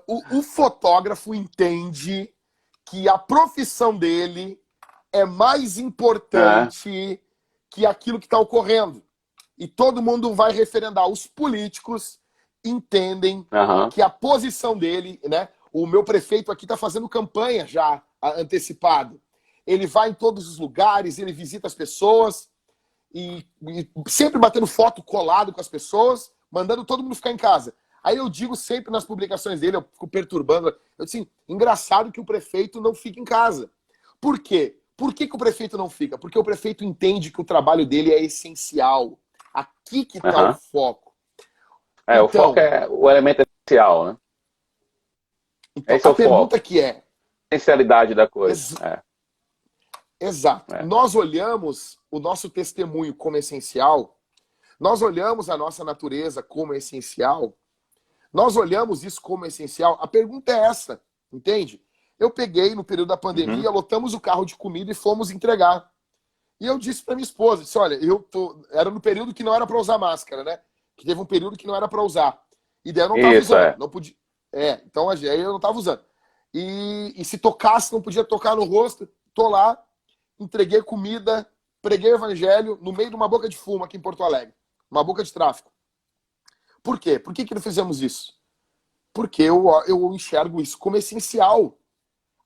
Speaker 1: o fotógrafo entende que a profissão dele é mais importante que aquilo que está ocorrendo. E todo mundo vai referendar. Os políticos entendem que a posição dele, né? O meu prefeito aqui está fazendo campanha já antecipado. Ele vai em todos os lugares, ele visita as pessoas e sempre batendo foto colado com as pessoas, mandando todo mundo ficar em casa. Aí eu digo sempre nas publicações dele, eu fico perturbando, eu disse assim, engraçado que o prefeito não fica em casa. Por quê? Por que o prefeito não fica? Porque o prefeito entende que o trabalho dele é essencial. Aqui que está o foco.
Speaker 2: O foco é o elemento essencial, né?
Speaker 1: Então, a pergunta que é...
Speaker 2: A essencialidade da coisa.
Speaker 1: Exato. Nós olhamos o nosso testemunho como essencial, nós olhamos a nossa natureza como essencial, nós olhamos isso como essencial. A pergunta é essa, entende? Eu peguei, no período da pandemia, lotamos o carro de comida e fomos entregar. E eu disse para minha esposa, disse, olha, era no período que não era para usar máscara, né? Que teve um período que não era para usar. E daí eu não estava usando. Não podia... então aí eu não estava usando. E se tocasse, não podia tocar no rosto. Tô lá, entreguei comida, preguei o evangelho no meio de uma boca de fumo aqui em Porto Alegre. Uma boca de tráfico. Por quê? Por que não fizemos isso? Porque eu enxergo isso como essencial.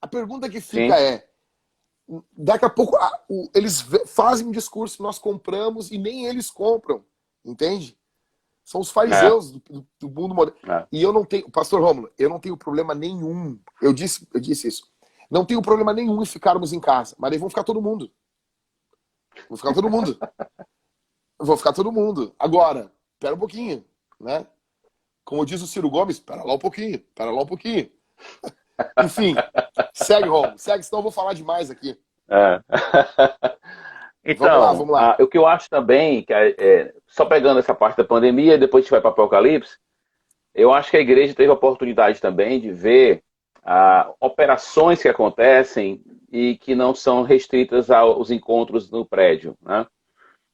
Speaker 1: A pergunta que fica daqui a pouco eles fazem um discurso, nós compramos e nem eles compram. Entende? São os fariseus do mundo moderno. E eu não tenho, pastor Rômulo, eu não tenho problema nenhum. Eu disse isso. Não tenho problema nenhum em ficarmos em casa. Mas aí vão ficar todo mundo. Vou ficar todo mundo. Vou ficar todo mundo. Agora, espera um pouquinho, né? Como diz o Ciro Gomes, espera lá um pouquinho. Enfim, segue, Rômulo. Segue, senão eu vou falar demais aqui.
Speaker 2: Então,
Speaker 1: vamos lá.
Speaker 2: O que eu acho também, que só pegando essa parte da pandemia e depois a gente vai para o Apocalipse, eu acho que a igreja teve a oportunidade também de ver operações que acontecem e que não são restritas aos encontros no prédio, né?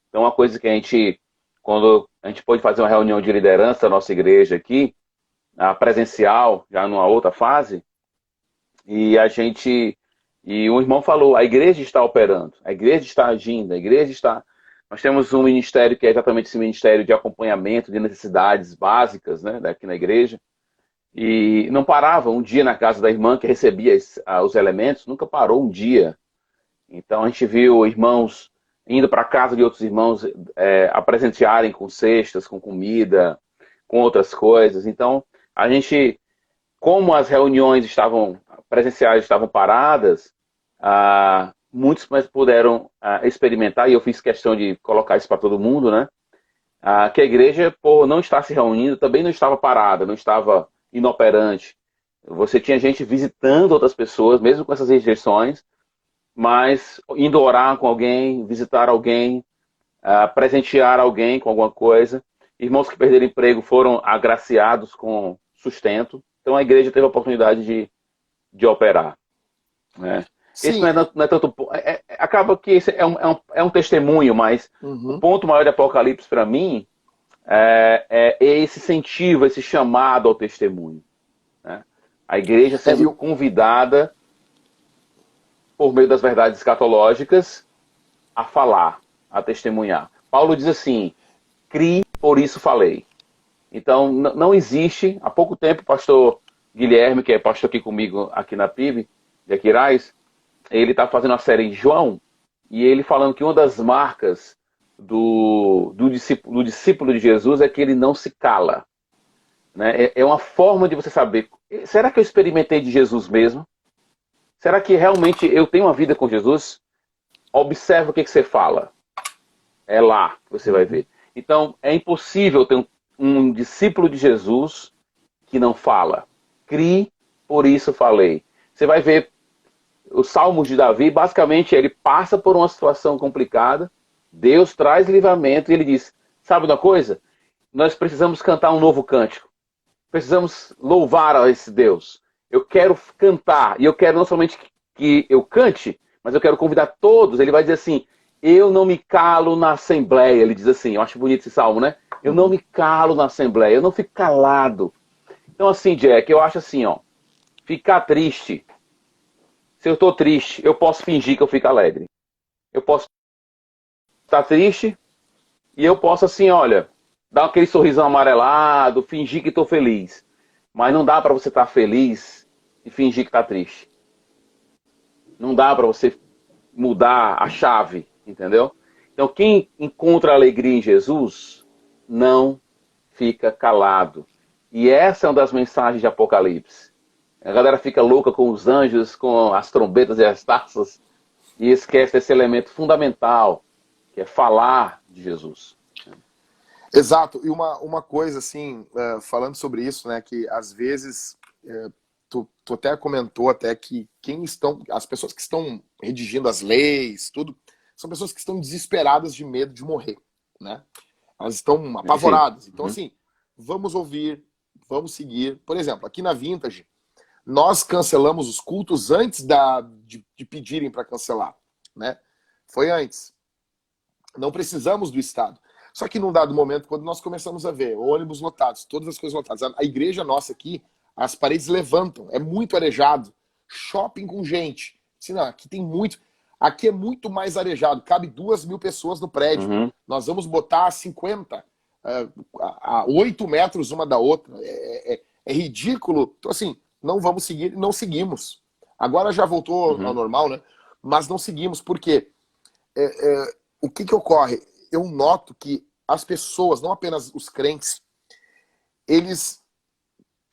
Speaker 2: Então, uma coisa que quando a gente pôde fazer uma reunião de liderança da nossa igreja aqui, presencial, já numa outra fase, e um irmão falou, a igreja está operando, a igreja está agindo, a igreja está... Nós temos um ministério que é exatamente esse ministério de acompanhamento de necessidades básicas, né, daqui na igreja. E não parava um dia na casa da irmã que recebia os elementos, nunca parou um dia. Então a gente viu irmãos indo para a casa de outros irmãos a presentearem com cestas, com comida, com outras coisas. Então a gente como as reuniões presenciais estavam paradas, muitos mais puderam experimentar, e eu fiz questão de colocar isso para todo mundo, né? Que a igreja, por não estar se reunindo, também não estava parada, não estava inoperante. Você tinha gente visitando outras pessoas, mesmo com essas restrições, mas indo orar com alguém, visitar alguém, presentear alguém com alguma coisa. Irmãos que perderam emprego foram agraciados com sustento. Então a igreja teve a oportunidade de operar, né? Esse
Speaker 1: Sim.
Speaker 2: não é tanto. Acaba que esse é um testemunho, mas o ponto maior de Apocalipse para mim é esse incentivo, esse chamado ao testemunho, né? A igreja sendo convidada, por meio das verdades escatológicas, a falar, a testemunhar. Paulo diz assim: "Crie, por isso falei". Então, não existe. Há pouco tempo, o pastor Guilherme, que é pastor aqui comigo, aqui na PIB, de Aquiraz, ele está fazendo uma série em João, e ele falando que uma das marcas do discípulo de Jesus é que ele não se cala, né? É uma forma de você saber, será que eu experimentei de Jesus mesmo? Será que realmente eu tenho uma vida com Jesus? Observa o que você fala. É lá que você vai ver. Então, é impossível ter um discípulo de Jesus que não fala. Crie, por isso falei. Você vai ver os Salmos de Davi, basicamente, ele passa por uma situação complicada, Deus traz livramento e ele diz, sabe uma coisa? Nós precisamos cantar um novo cântico. Precisamos louvar a esse Deus. Eu quero cantar, e eu quero não somente que eu cante, mas eu quero convidar todos. Ele vai dizer assim, eu não me calo na assembleia. Ele diz assim, eu acho bonito esse salmo, né? Eu não me calo na assembleia, eu não fico calado. Então assim, Jack, eu acho assim, ó, ficar triste. Se eu estou triste, eu posso fingir que eu fico alegre. Eu posso estar triste e eu posso assim, olha, dar aquele sorrisão amarelado, fingir que estou feliz. Mas não dá para você estar feliz e fingir que está triste. Não dá para você mudar a chave, entendeu? Então, quem encontra alegria em Jesus, não fica calado. E essa é uma das mensagens de Apocalipse. A galera fica louca com os anjos, com as trombetas e as taças, e esquece esse elemento fundamental, que é falar de Jesus.
Speaker 1: Exato. E uma coisa, assim, falando sobre isso, né, que às vezes, tu até comentou até que as pessoas que estão redigindo as leis, tudo, são pessoas que estão desesperadas de medo de morrer, né? Elas estão apavoradas. Então, assim, vamos ouvir, vamos seguir. Por exemplo, aqui na Vintage, nós cancelamos os cultos antes de pedirem para cancelar, né? Foi antes. Não precisamos do Estado. Só que num dado momento, quando nós começamos a ver ônibus lotados, todas as coisas lotadas, a igreja nossa aqui, as paredes levantam, é muito arejado. Shopping com gente. Assim, não, aqui tem muito. Aqui é muito mais arejado, cabe 2.000 pessoas no prédio. Nós vamos botar 50, a 8 metros uma da outra. É ridículo. Então, assim, não vamos seguir, não seguimos. Agora já voltou ao normal, né? Mas não seguimos, porque o que ocorre? Eu noto que as pessoas, não apenas os crentes,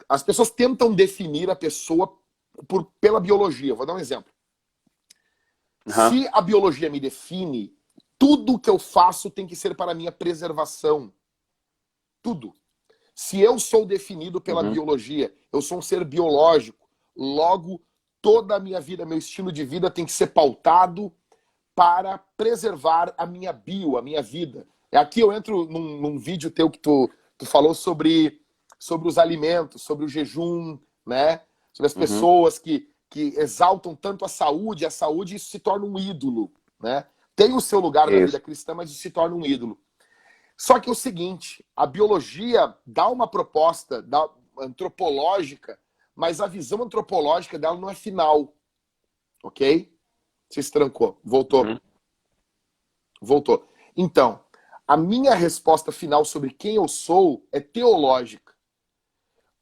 Speaker 1: as pessoas tentam definir a pessoa pela biologia. Vou dar um exemplo. Se a biologia me define, tudo que eu faço tem que ser para a minha preservação. Tudo. Se eu sou definido pela biologia, eu sou um ser biológico, logo toda a minha vida, meu estilo de vida tem que ser pautado para preservar a minha bio, a minha vida. Aqui eu entro num vídeo teu que tu falou sobre os alimentos, sobre o jejum, né? Sobre as pessoas que exaltam tanto a saúde isso se torna um ídolo, né? Tem o seu lugar na vida cristã, mas isso se torna um ídolo. Só que é o seguinte, a biologia dá uma proposta antropológica, mas a visão antropológica dela não é final, ok? Se trancou. Voltou. Voltou. Então, a minha resposta final sobre quem eu sou é teológica.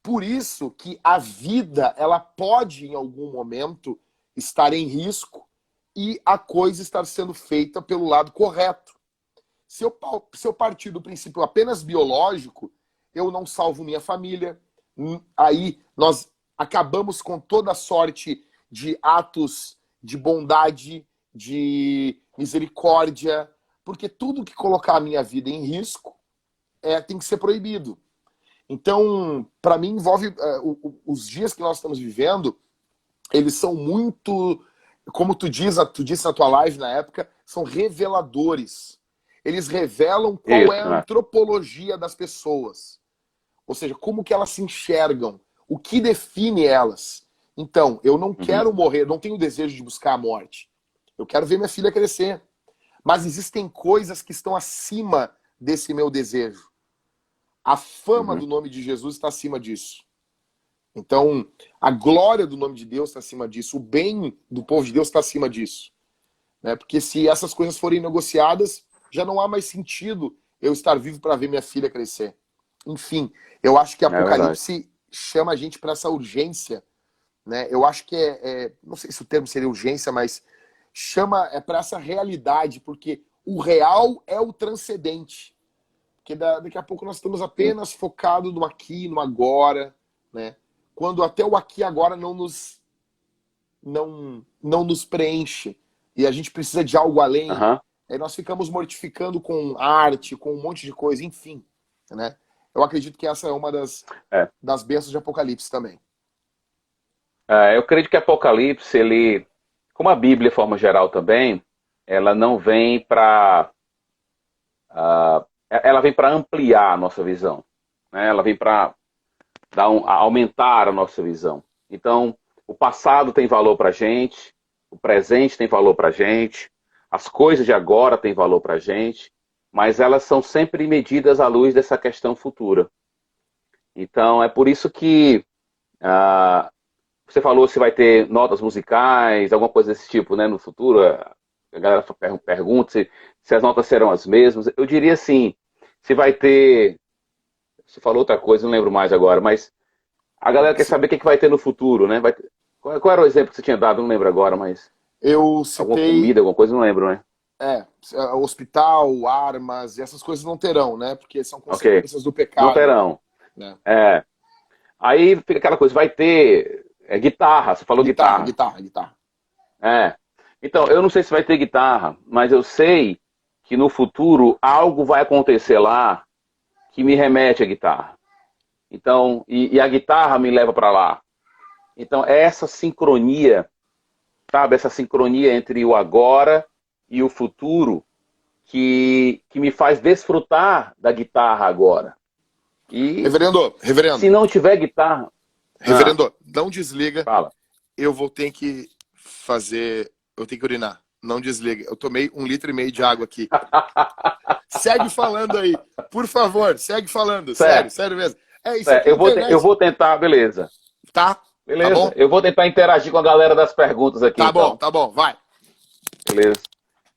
Speaker 1: Por isso que a vida, ela pode, em algum momento, estar em risco e a coisa estar sendo feita pelo lado correto. Se eu partir do princípio apenas biológico, eu não salvo minha família. Aí acabamos com toda sorte de atos de bondade, de misericórdia, porque tudo que colocar a minha vida em risco tem que ser proibido. Então, para mim, envolve os dias que nós estamos vivendo, eles são muito, como tu disse na tua live na época, são reveladores. Eles revelam qual é a antropologia das pessoas. Ou seja, como que elas se enxergam, o que define elas. Então, eu não quero morrer, não tenho desejo de buscar a morte. Eu quero ver minha filha crescer. Mas existem coisas que estão acima desse meu desejo. A fama do nome de Jesus está acima disso. Então, a glória do nome de Deus está acima disso. O bem do povo de Deus está acima disso. Né? Porque se essas coisas forem negociadas, já não há mais sentido eu estar vivo para ver minha filha crescer. Enfim, eu acho que Apocalipse chama a gente para essa urgência. Né? Eu acho que não sei se o termo seria urgência, mas chama para essa realidade, porque o real é o transcendente. Porque daqui a pouco nós estamos apenas focados no aqui, no agora, né? Quando até o aqui e agora não nos preenche. E a gente precisa de algo além. Aí nós ficamos mortificando com arte, com um monte de coisa, enfim. Né? Eu acredito que essa é uma das bênçãos de Apocalipse também.
Speaker 2: Eu acredito que Apocalipse, como a Bíblia de forma geral também, ela não vem para... ela vem para ampliar a nossa visão. Né? Ela vem para aumentar a nossa visão. Então, o passado tem valor para a gente, o presente tem valor para a gente, as coisas de agora têm valor para a gente, mas elas são sempre medidas à luz dessa questão futura. Então, é por isso que você falou se vai ter notas musicais, alguma coisa desse tipo, né, no futuro. A galera pergunta se as notas serão as mesmas. Eu diria assim, se vai ter... Você falou outra coisa, não lembro mais agora, mas a galera quer saber o que vai ter no futuro, né? Qual era o exemplo que você tinha dado? Não lembro agora, mas...
Speaker 1: Eu citei...
Speaker 2: Alguma comida, alguma coisa, não lembro, né?
Speaker 1: Hospital, armas, e essas coisas não terão, né? Porque são consequências do pecado.
Speaker 2: Não terão. Né? Aí fica aquela coisa, vai ter guitarra, você falou guitarra.
Speaker 1: Guitarra.
Speaker 2: Então, eu não sei se vai ter guitarra, mas eu sei que no futuro algo vai acontecer lá que me remete à guitarra. Então, e a guitarra me leva para lá. Então, é essa sincronia, sabe? Essa sincronia entre o agora e o futuro que me faz desfrutar da guitarra agora. E
Speaker 1: Reverendo.
Speaker 2: Se não tiver guitarra...
Speaker 1: Reverendo, não desliga.
Speaker 2: Fala.
Speaker 1: Eu vou ter que fazer... Eu tenho que urinar. Não desliga. Eu tomei 1,5 litro de água aqui. Segue falando aí. Por favor, segue falando. Sério mesmo. Isso aqui
Speaker 2: eu vou tentar, beleza.
Speaker 1: Tá?
Speaker 2: Beleza.
Speaker 1: Tá bom?
Speaker 2: Eu vou tentar interagir com a galera das perguntas aqui.
Speaker 1: Tá bom, vai.
Speaker 2: Beleza.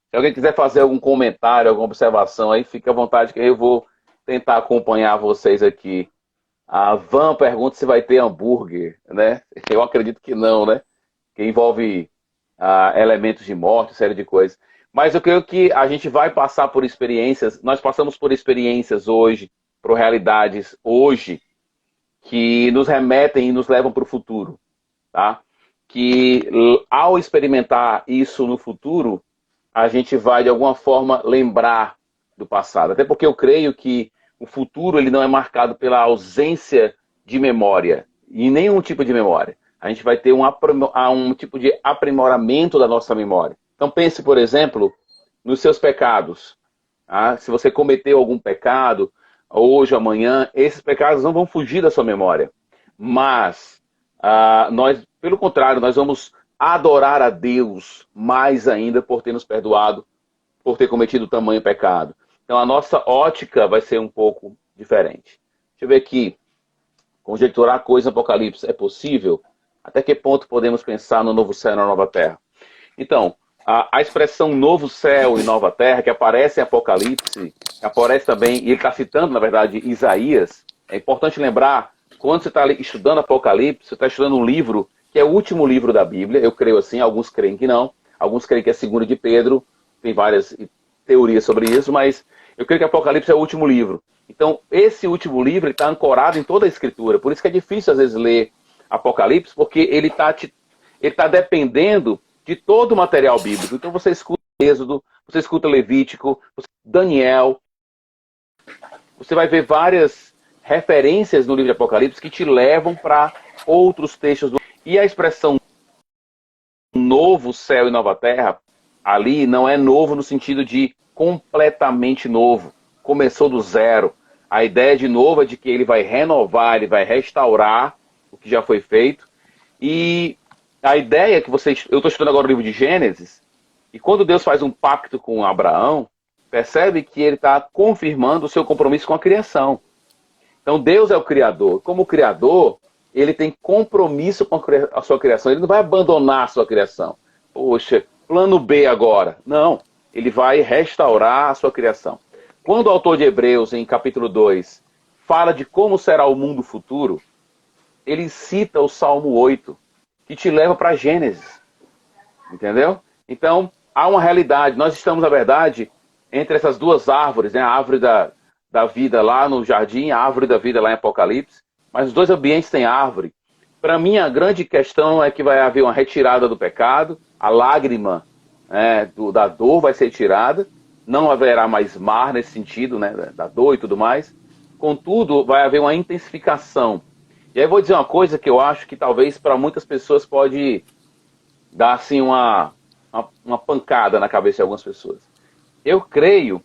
Speaker 2: Se alguém quiser fazer algum comentário, alguma observação aí, fique à vontade que eu vou tentar acompanhar vocês aqui. A Van pergunta se vai ter hambúrguer, né? Eu acredito que não, né? Que envolve elementos de morte, série de coisas. Mas eu creio que a gente vai passar por experiências, nós passamos por experiências hoje, por realidades hoje, que nos remetem e nos levam para o futuro, tá? Que ao experimentar isso no futuro, a gente vai de alguma forma lembrar do passado. Até porque eu creio que o futuro ele não é marcado pela ausência de memória, e nenhum tipo de memória. A gente vai ter um tipo de aprimoramento da nossa memória. Então pense, por exemplo, nos seus pecados. Tá? Se você cometeu algum pecado, hoje ou amanhã, esses pecados não vão fugir da sua memória. Mas, nós, pelo contrário, nós vamos adorar a Deus mais ainda por ter nos perdoado, por ter cometido tamanho pecado. Então a nossa ótica vai ser um pouco diferente. Deixa eu ver aqui. Conjecturar coisa no Apocalipse é possível? Até que ponto podemos pensar no novo céu e na nova terra? Então, a expressão novo céu e nova terra, que aparece em Apocalipse, que aparece também, e ele está citando, na verdade, Isaías. É importante lembrar, quando você está estudando Apocalipse, você está estudando um livro que é o último livro da Bíblia. Eu creio assim, alguns creem que não. Alguns creem que é 2 de Pedro. Tem várias teorias sobre isso, mas eu creio que Apocalipse é o último livro. Então, esse último livro está ancorado em toda a Escritura. Por isso que é difícil, às vezes, ler Apocalipse, porque ele tá dependendo de todo o material bíblico. Então você escuta Êxodo, você escuta Levítico, Daniel, você vai ver várias referências no livro de Apocalipse que te levam para outros textos. E a expressão novo céu e nova terra, ali não é novo no sentido de completamente novo. Começou do zero. A ideia de novo é de que ele vai renovar, ele vai restaurar o que já foi feito. E a ideia que eu estou estudando agora o livro de Gênesis, e quando Deus faz um pacto com Abraão, percebe que ele está confirmando o seu compromisso com a criação. Então Deus é o Criador. Como Criador, ele tem compromisso com a sua criação. Ele não vai abandonar a sua criação. Poxa, plano B agora. Não, ele vai restaurar a sua criação. Quando o autor de Hebreus, em capítulo 2, fala de como será o mundo futuro, ele cita o Salmo 8, que te leva para Gênesis. Entendeu? Então, há uma realidade. Nós estamos, na verdade, entre essas duas árvores, né? A árvore da vida lá no jardim, a árvore da vida lá em Apocalipse. Mas os dois ambientes têm árvore. Para mim, a grande questão é que vai haver uma retirada do pecado, a lágrima da dor vai ser tirada, não haverá mais mar nesse sentido, né, da dor e tudo mais. Contudo, vai haver uma intensificação. E aí eu vou dizer uma coisa que eu acho que talvez para muitas pessoas pode dar assim uma pancada na cabeça de algumas pessoas. Eu creio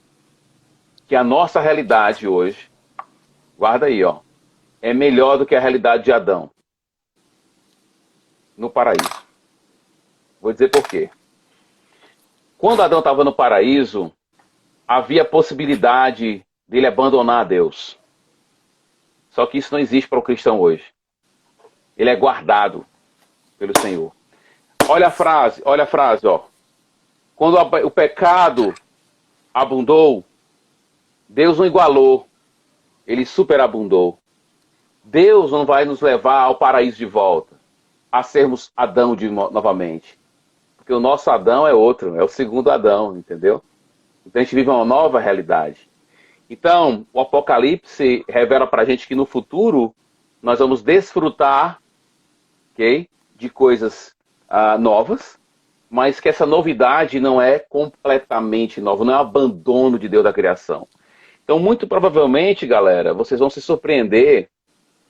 Speaker 2: que a nossa realidade hoje, guarda aí, ó, é melhor do que a realidade de Adão no paraíso. Vou dizer por quê. Quando Adão estava no paraíso, havia a possibilidade dele abandonar a Deus. Só que isso não existe para o cristão hoje. Ele é guardado pelo Senhor. Olha a frase, ó. Quando o pecado abundou, Deus não igualou, ele superabundou. Deus não vai nos levar ao paraíso de volta, a sermos Adão novamente. Porque o nosso Adão é outro, é o segundo Adão, entendeu? Então a gente vive uma nova realidade. Então, o Apocalipse revela pra gente que no futuro nós vamos desfrutar, okay, de coisas novas, mas que essa novidade não é completamente nova, não é um abandono de Deus da criação. Então, muito provavelmente, galera, vocês vão se surpreender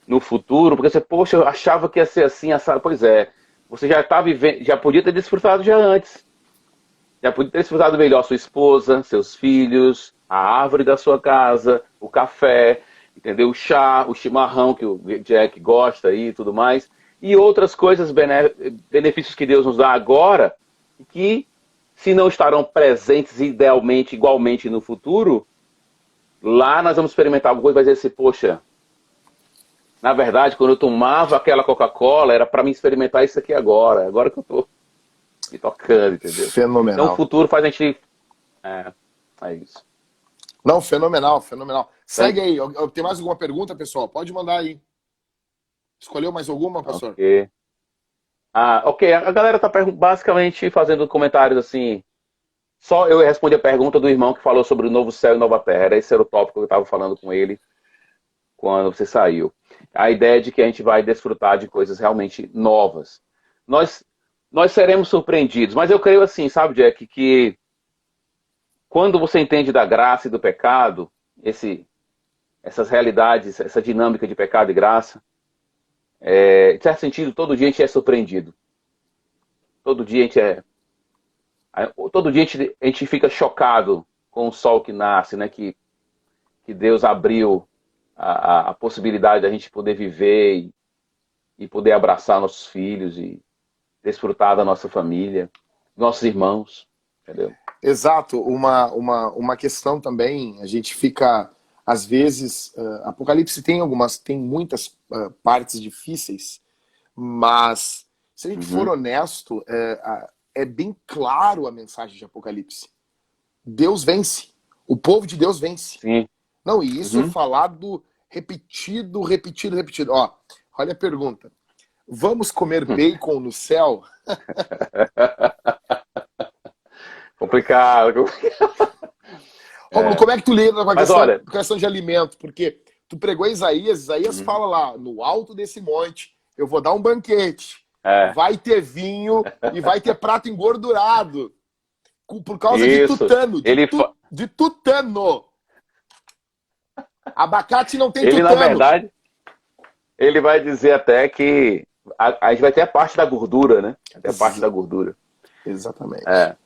Speaker 2: no futuro, porque você, poxa, eu achava que ia ser assim, assado. Pois é, você já está vivendo, já podia ter desfrutado já antes. Já podia ter desfrutado melhor sua esposa, seus filhos, a árvore da sua casa, o café, entendeu? O chá, o chimarrão que o Jack gosta aí e tudo mais. E outras coisas, benefícios que Deus nos dá agora, que se não estarão presentes idealmente, igualmente no futuro, lá nós vamos experimentar alguma coisa e vai dizer assim, poxa, na verdade, quando eu tomava aquela Coca-Cola, era para me experimentar isso aqui agora que eu tô me tocando, entendeu?
Speaker 1: Fenomenal.
Speaker 2: Então o futuro faz a gente... É isso.
Speaker 1: Não, fenomenal. Segue aí, tem mais alguma pergunta, pessoal? Pode mandar aí. Escolheu mais alguma, pastor?
Speaker 2: Ok. A galera tá basicamente fazendo comentários assim. Só eu respondi a pergunta do irmão que falou sobre o novo céu e nova terra. Esse era o tópico que eu estava falando com ele quando você saiu. A ideia de que a gente vai desfrutar de coisas realmente novas. Nós seremos surpreendidos. Mas eu creio assim, sabe, Jack, que quando você entende da graça e do pecado, essas realidades, essa dinâmica de pecado e graça, em certo sentido, todo dia a gente é surpreendido. Todo dia a gente fica chocado com o sol que nasce, né? Que Deus abriu a possibilidade da gente poder viver e poder abraçar nossos filhos e desfrutar da nossa família, nossos irmãos, entendeu?
Speaker 1: Exato. Uma questão também, a gente fica, às vezes, Apocalipse tem muitas partes difíceis, mas se a gente for honesto, é bem claro a mensagem de Apocalipse. Deus vence. O povo de Deus vence.
Speaker 2: Sim.
Speaker 1: Não, e isso falado repetido. Ó, olha a pergunta. Vamos comer bacon no céu?
Speaker 2: Complicado.
Speaker 1: Romulo, como é que tu lida com a questão
Speaker 2: olha...
Speaker 1: de alimento? Porque tu pregou Isaías fala lá, no alto desse monte, eu vou dar um banquete.
Speaker 2: É.
Speaker 1: Vai ter vinho e vai ter prato engordurado. Por causa
Speaker 2: Isso.
Speaker 1: de tutano.
Speaker 2: Ele
Speaker 1: de tutano. Abacate não tem
Speaker 2: ele,
Speaker 1: tutano.
Speaker 2: na verdade, ele vai dizer até que a gente vai ter a parte da gordura, né? Até a parte da gordura.
Speaker 1: Exatamente.
Speaker 2: É.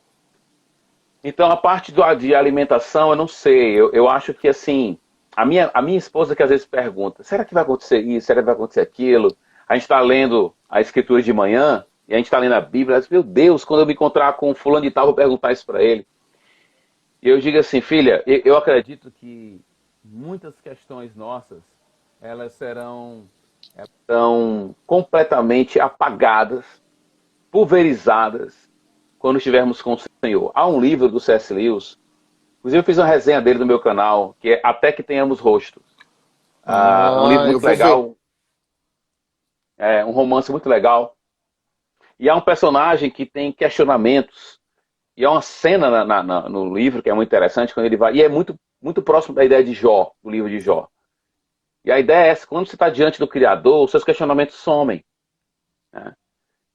Speaker 2: Então, a parte de alimentação, eu não sei. Eu acho que, assim, a minha esposa que às vezes pergunta, será que vai acontecer isso? Será que vai acontecer aquilo? A gente está lendo a Escritura de manhã, e a gente está lendo a Bíblia, meu Deus, quando eu me encontrar com fulano de tal, vou perguntar isso para ele. E eu digo assim, filha, eu acredito que muitas questões nossas, elas serão completamente apagadas, pulverizadas, quando estivermos com o Senhor. Há um livro do C.S. Lewis, inclusive eu fiz uma resenha dele no meu canal, que é Até que Tenhamos Rosto. Um livro muito legal. É um romance muito legal. E há um personagem que tem questionamentos. E há uma cena no livro que é muito interessante, quando ele vai. E é muito, muito próximo da ideia de Jó, do livro de Jó. E a ideia é essa: quando você está diante do Criador, os seus questionamentos somem. Né?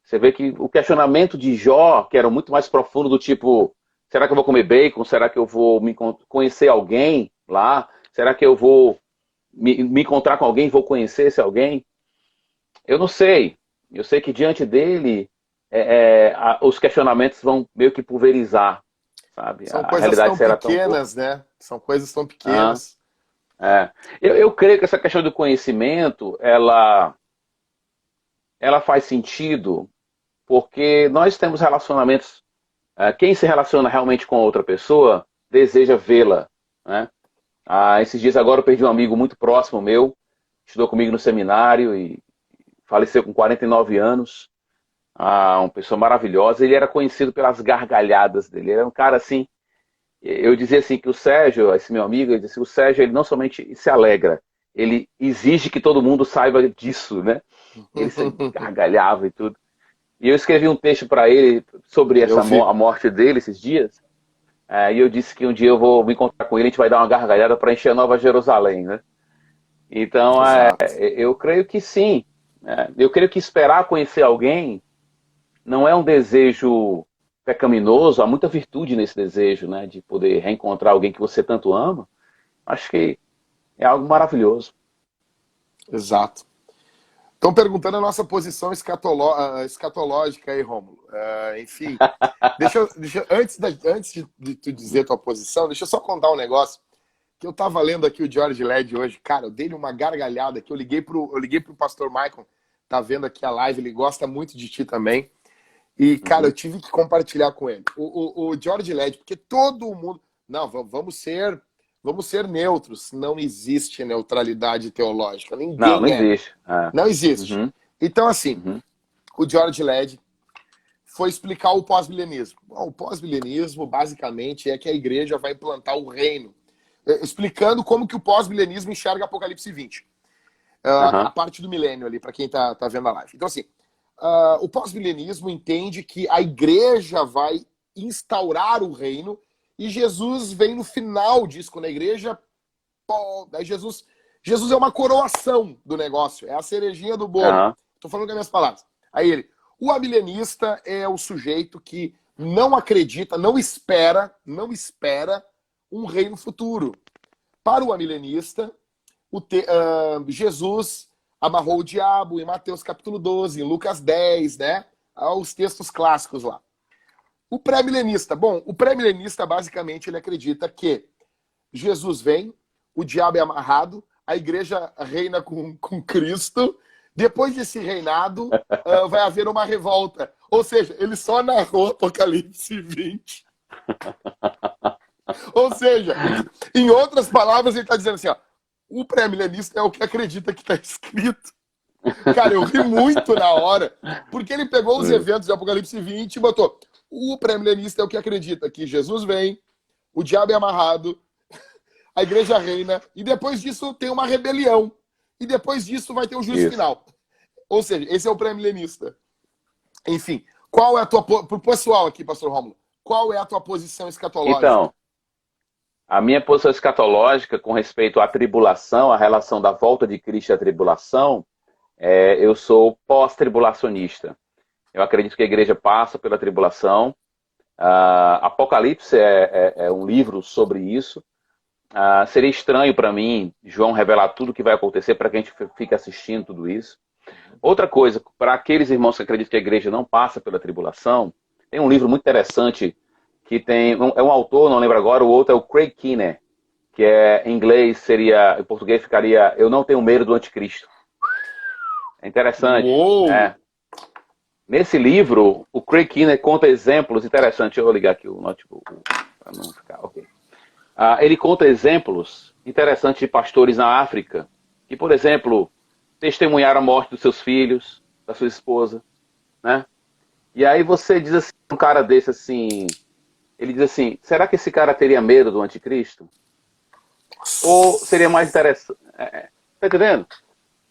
Speaker 2: Você vê que o questionamento de Jó, que era muito mais profundo, do tipo: será que eu vou comer bacon? Será que eu vou conhecer alguém lá? Será que eu vou me encontrar com alguém e vou conhecer esse alguém? Eu não sei. Eu sei que diante dele, os questionamentos vão meio que pulverizar, sabe?
Speaker 1: São
Speaker 2: a
Speaker 1: coisas
Speaker 2: realidade
Speaker 1: tão
Speaker 2: será
Speaker 1: pequenas, né? São coisas tão pequenas.
Speaker 2: Eu creio que essa questão do conhecimento, ela faz sentido porque nós temos relacionamentos. Quem se relaciona realmente com outra pessoa deseja vê-la, né? Esses dias agora eu perdi um amigo muito próximo meu, estudou comigo no seminário e faleceu com 49 anos. Uma pessoa maravilhosa. Ele era conhecido pelas gargalhadas dele. Ele era um cara assim. Eu dizia assim que o Sérgio, esse meu amigo, ele disse, o Sérgio ele não somente se alegra, ele exige que todo mundo saiba disso, né? Ele se gargalhava e tudo. E eu escrevi um texto para ele sobre a morte dele esses dias. E eu disse que um dia eu vou me encontrar com ele, a gente vai dar uma gargalhada para encher a Nova Jerusalém, né? Então, eu creio que sim. Eu creio que esperar conhecer alguém não é um desejo pecaminoso, há muita virtude nesse desejo, né? De poder reencontrar alguém que você tanto ama. Acho que é algo maravilhoso.
Speaker 1: Exato. Estão perguntando a nossa posição escatológica aí, Rômulo. Enfim, antes de tu dizer tua posição, deixa eu só contar um negócio. Que eu tava lendo aqui o George Led hoje, cara, eu dei uma gargalhada que eu liguei pro pastor Michael, tá vendo aqui a live, ele gosta muito de ti também. E, cara, eu tive que compartilhar com ele. O George Led, porque todo mundo... Não, vamos ser neutros. Não existe neutralidade teológica. Ninguém
Speaker 2: não existe.
Speaker 1: Não existe. Então, assim, o George Led foi explicar o pós-milenismo. O pós-milenismo, basicamente, é que a igreja vai implantar o reino. Explicando como que o pós-milenismo enxerga Apocalipse 20. A parte do milênio ali, para quem tá vendo a live. Então, assim, o pós-milenismo entende que a igreja vai instaurar o reino e Jesus vem no final disso, quando a igreja... Jesus é uma coroação do negócio, é a cerejinha do bolo. Tô falando com as minhas palavras. Aí ele, o amilenista é o sujeito que não acredita, não espera um reino futuro. Para o amilenista, Jesus amarrou o diabo em Mateus capítulo 12, em Lucas 10, né? Os textos clássicos lá. O pré-milenista, basicamente ele acredita que Jesus vem, o diabo é amarrado, a igreja reina com Cristo, depois desse reinado vai haver uma revolta. Ou seja, ele só narrou Apocalipse 20. Ou seja, em outras palavras, ele está dizendo assim, ó, o pré-milenista é o que acredita que está escrito. Cara, eu ri muito na hora, porque ele pegou os eventos de Apocalipse 20 e botou, o pré-milenista é o que acredita que Jesus vem, o diabo é amarrado, a igreja reina, e depois disso tem uma rebelião. E depois disso vai ter o juízo final. Ou seja, esse é o pré-milenista. Enfim, qual é a tua... Pro pessoal aqui, pastor Rômulo, qual é a tua posição escatológica?
Speaker 2: Então, a minha posição escatológica com respeito à tribulação, a relação da volta de Cristo à tribulação, eu sou pós-tribulacionista. Eu acredito que a igreja passa pela tribulação. Apocalipse é um livro sobre isso. Seria estranho para mim, João, revelar tudo o que vai acontecer para que a gente fique assistindo tudo isso. Outra coisa, para aqueles irmãos que acreditam que a igreja não passa pela tribulação, tem um livro muito interessante que é um autor, não lembro agora, o outro é o Craig Keener, que em inglês seria, em português ficaria Eu Não Tenho Medo do Anticristo. É interessante, né? Nesse livro, o Craig Keener conta exemplos interessantes. Eu vou ligar aqui o notebook para não ficar... Ok. Ele conta exemplos interessantes de pastores na África que, por exemplo, testemunharam a morte dos seus filhos, da sua esposa, né? E aí você diz assim, um cara desse assim, ele diz assim, será que esse cara teria medo do anticristo? Ou seria mais interessante... tá entendendo?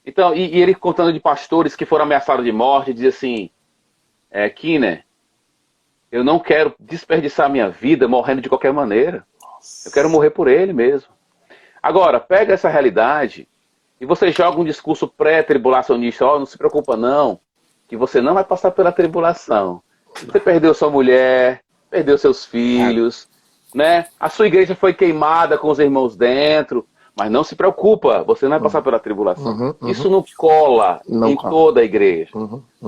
Speaker 2: Então, e ele contando de pastores que foram ameaçados de morte, diz assim, Keener, eu não quero desperdiçar minha vida morrendo de qualquer maneira. Eu quero morrer por ele mesmo. Agora, pega essa realidade e você joga um discurso pré-tribulacionista. Não se preocupa não, que você não vai passar pela tribulação. Você perdeu sua mulher, perdeu seus filhos, né? A sua igreja foi queimada com os irmãos dentro, mas não se preocupa, você não vai passar pela tribulação. Isso não cola em toda a igreja.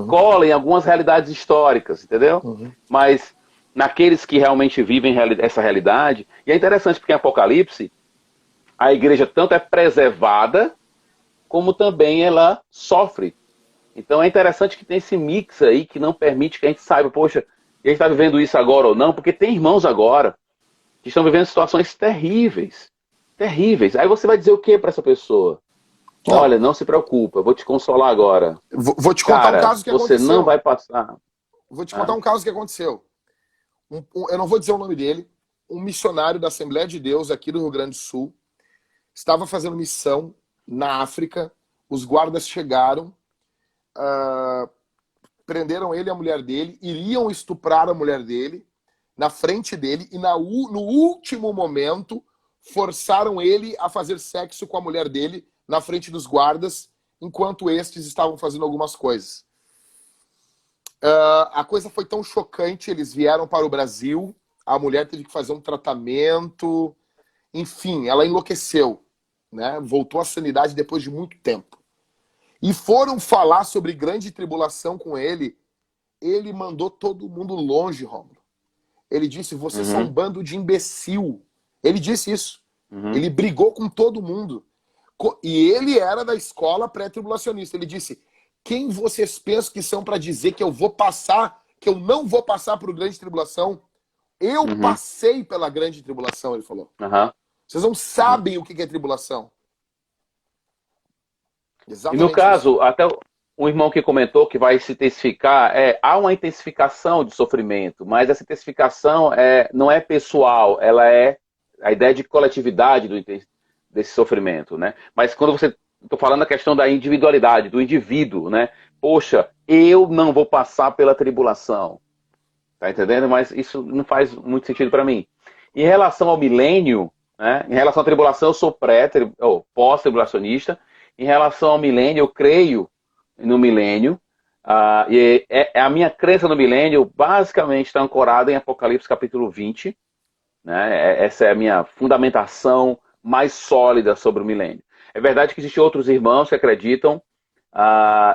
Speaker 2: Cola em algumas realidades históricas, entendeu? Mas naqueles que realmente vivem essa realidade, e é interessante porque em Apocalipse, a igreja tanto é preservada, como também ela sofre. Então é interessante que tem esse mix aí que não permite que a gente saiba, poxa, a gente está vivendo isso agora ou não, porque tem irmãos agora que estão vivendo situações terríveis. Terríveis. Aí você vai dizer o que para essa pessoa? Não. Olha, não se preocupa, eu vou te consolar agora.
Speaker 1: Vou te contar um caso que aconteceu.
Speaker 2: Você não vai passar.
Speaker 1: Vou te contar um caso que aconteceu. Eu não vou dizer o nome dele. Um missionário da Assembleia de Deus aqui do Rio Grande do Sul estava fazendo missão na África. Os guardas chegaram, prenderam ele e a mulher dele, iriam estuprar a mulher dele na frente dele e no último momento forçaram ele a fazer sexo com a mulher dele na frente dos guardas, enquanto estes estavam fazendo algumas coisas. A coisa foi tão chocante, eles vieram para o Brasil, a mulher teve que fazer um tratamento, enfim, ela enlouqueceu, né? Voltou à sanidade depois de muito tempo. E foram falar sobre grande tribulação com ele, ele mandou todo mundo longe, Rômulo. Ele disse, vocês são um bando de imbecil. Ele disse isso. Ele brigou com todo mundo. E ele era da escola pré-tribulacionista. Ele disse, quem vocês pensam que são para dizer que eu vou passar, que eu não vou passar por grande tribulação? Eu passei pela grande tribulação, ele falou. Vocês não sabem o que é tribulação. Exatamente.
Speaker 2: E no caso, isso. Até um irmão que comentou que vai se intensificar, há uma intensificação de sofrimento, mas essa intensificação não é pessoal, ela é a ideia de coletividade desse sofrimento, né? Mas quando você... Estou falando da questão da individualidade, do indivíduo, né? Poxa, eu não vou passar pela tribulação. Tá entendendo? Mas isso não faz muito sentido para mim. Em relação ao milênio, né? Em relação à tribulação, eu sou pós-tribulacionista. Em relação ao milênio, eu creio no milênio. E a minha crença no milênio basicamente está ancorada em Apocalipse capítulo 20. Né? Essa é a minha fundamentação mais sólida sobre o milênio. É verdade que existem outros irmãos que acreditam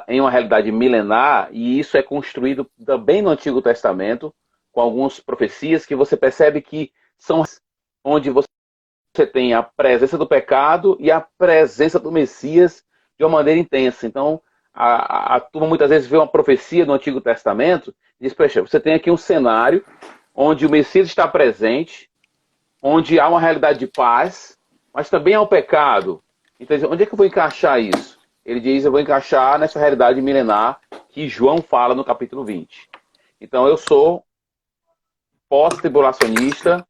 Speaker 2: em uma realidade milenar, e isso é construído também no Antigo Testamento, com algumas profecias que você percebe que são onde você tem a presença do pecado e a presença do Messias de uma maneira intensa. Então, a turma muitas vezes vê uma profecia no Antigo Testamento e diz, poxa, você tem aqui um cenário onde o Messias está presente, onde há uma realidade de paz, mas também há o pecado. Então, onde é que eu vou encaixar isso? Ele diz, eu vou encaixar nessa realidade milenar que João fala no capítulo 20. Então, eu sou pós-tribulacionista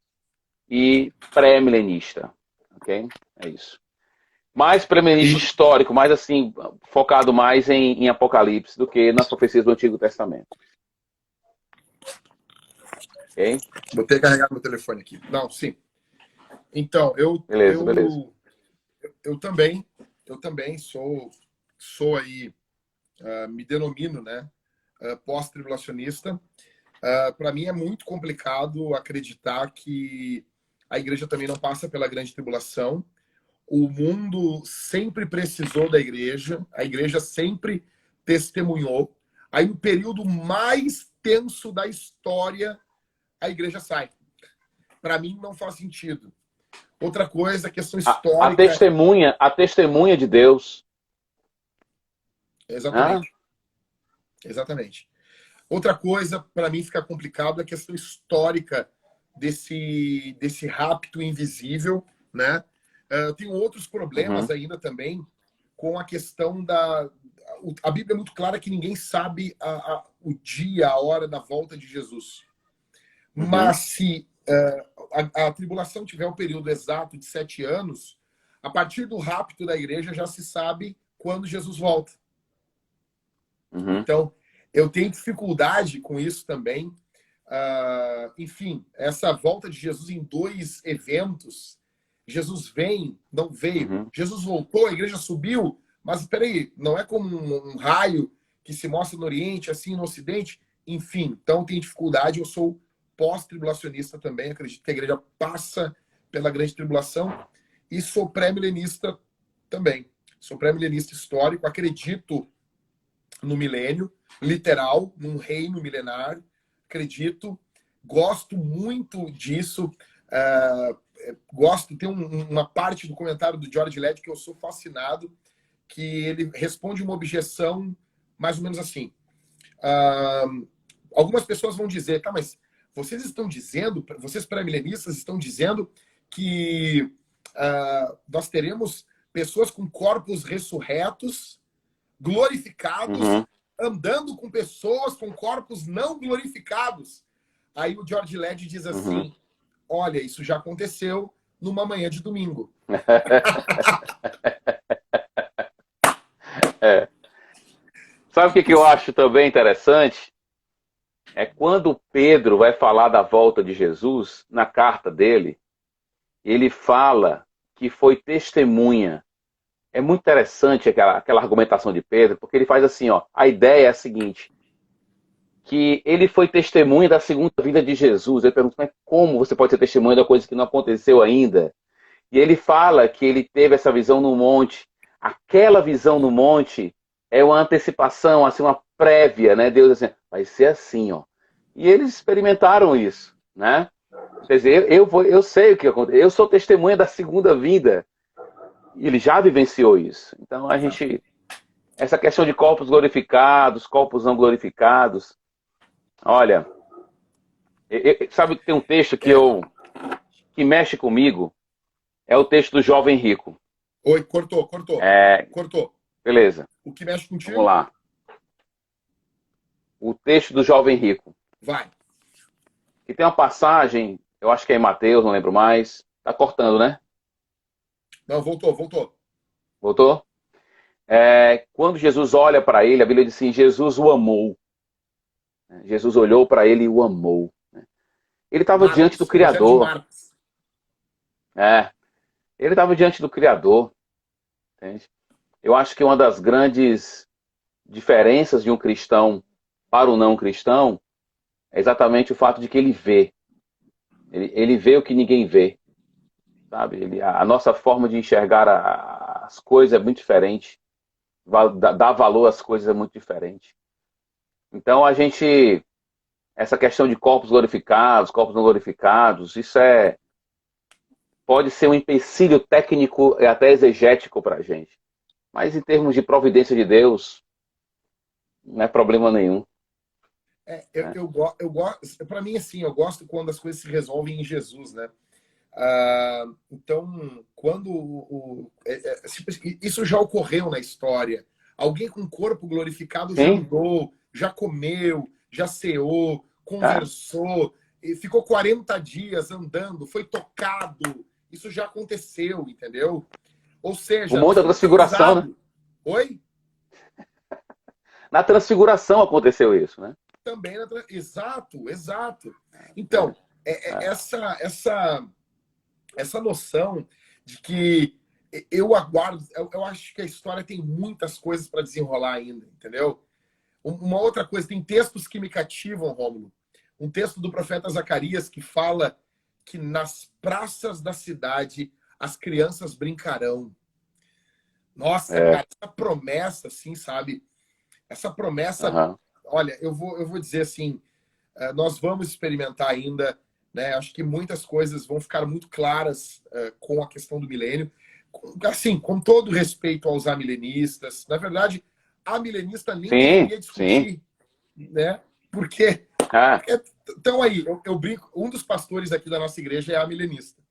Speaker 2: e pré-milenista. Ok? É isso. Mais pré-milenista histórico, mais assim, focado mais em Apocalipse do que nas profecias do Antigo Testamento. Ok?
Speaker 1: Botei carregar meu telefone aqui. Não, sim. Então,
Speaker 2: beleza.
Speaker 1: Eu também sou aí me denomino, né, pós-tribulacionista. Para mim é muito complicado acreditar que a igreja também não passa pela grande tribulação. O mundo sempre precisou da igreja, a igreja sempre testemunhou. Aí, no período mais tenso da história, a igreja sai. Para mim, não faz sentido. Outra coisa, questão histórica.
Speaker 2: A testemunha de Deus.
Speaker 1: Exatamente. Exatamente. Outra coisa, para mim, fica complicado é a questão histórica desse rapto invisível, né? Eu tenho outros problemas ainda também com a questão da... A Bíblia é muito clara que ninguém sabe o dia, a hora da volta de Jesus. Mas se a tribulação tiver o período exato de 7 anos, a partir do rapto da igreja já se sabe quando Jesus volta. Então, eu tenho dificuldade com isso também. Enfim, essa volta de Jesus em 2 eventos. Jesus vem, não veio. Jesus voltou, a igreja subiu. Mas, espera aí, não é como um raio que se mostra no Oriente, assim no Ocidente? Enfim, então tem dificuldade. Eu sou pós-tribulacionista também. Acredito que a igreja passa pela grande tribulação. E sou pré-milenista também. Sou pré-milenista histórico. Acredito no milênio, literal, num reino milenar. Acredito. Gosto muito disso. Tem uma parte do comentário do George Led que eu sou fascinado, que ele responde uma objeção mais ou menos assim. Algumas pessoas vão dizer, tá, mas vocês estão dizendo, vocês pré-milenistas estão dizendo que nós teremos pessoas com corpos ressurretos, glorificados, andando com pessoas com corpos não glorificados. Aí o George Led diz assim, olha, isso já aconteceu numa manhã de domingo.
Speaker 2: Sabe o que eu acho também interessante? É quando Pedro vai falar da volta de Jesus, na carta dele, ele fala que foi testemunha. É muito interessante aquela argumentação de Pedro, porque ele faz assim, ó, a ideia é a seguinte, que ele foi testemunha da segunda vinda de Jesus. Ele pergunta, mas como você pode ser testemunha da coisa que não aconteceu ainda? E ele fala que ele teve essa visão no monte. Aquela visão no monte é uma antecipação, assim, uma prévia, né? Deus assim, vai ser assim, ó. E eles experimentaram isso, né? Quer dizer, eu sei o que aconteceu. Eu sou testemunha da segunda vinda. E ele já vivenciou isso. Então, essa questão de corpos glorificados, corpos não glorificados, olha, sabe que tem um texto que mexe comigo, é o texto do jovem rico.
Speaker 1: Oi, cortou. Cortou.
Speaker 2: Beleza.
Speaker 1: O que mexe contigo?
Speaker 2: Vamos lá. O texto do jovem rico.
Speaker 1: Vai.
Speaker 2: E tem uma passagem, eu acho que é em Mateus, não lembro mais. Tá cortando, né?
Speaker 1: Não, voltou.
Speaker 2: Voltou? Quando Jesus olha para ele, a Bíblia diz assim, Jesus o amou. Jesus olhou para ele e o amou. Ele estava diante do Criador. Ele estava diante do Criador. Entende? Eu acho que uma das grandes diferenças de um cristão para o não cristão é exatamente o fato de que ele vê. Ele vê o que ninguém vê. Sabe? A nossa forma de enxergar as coisas é muito diferente. Dar valor às coisas é muito diferente. Então, essa questão de corpos glorificados, corpos não glorificados, isso pode ser um empecilho técnico e até exegético para a gente. Mas em termos de providência de Deus, não é problema nenhum.
Speaker 1: Para mim, assim, eu gosto quando as coisas se resolvem em Jesus, né? Então, quando isso já ocorreu na história, alguém com corpo glorificado já andou, já comeu, já ceou, conversou, ficou 40 dias andando, foi tocado. Isso já aconteceu, entendeu? Ou seja...
Speaker 2: O monte da transfiguração, né?
Speaker 1: Oi?
Speaker 2: Na transfiguração aconteceu isso, né?
Speaker 1: Também exato. Então, essa noção de que eu aguardo, eu acho que a história tem muitas coisas para desenrolar ainda, entendeu? Uma outra coisa, tem textos que me cativam, Rômulo. Um texto do profeta Zacarias que fala que nas praças da cidade as crianças brincarão. Nossa, cara, essa promessa, assim, sabe? Essa promessa, olha, eu vou dizer assim, nós vamos experimentar ainda, né? Acho que muitas coisas vão ficar muito claras com a questão do milênio. Assim, com todo respeito aos amilenistas, na verdade, a milenista nem deveria discutir, né? Porque então aí, eu brinco, um dos pastores aqui da nossa igreja é amilenista.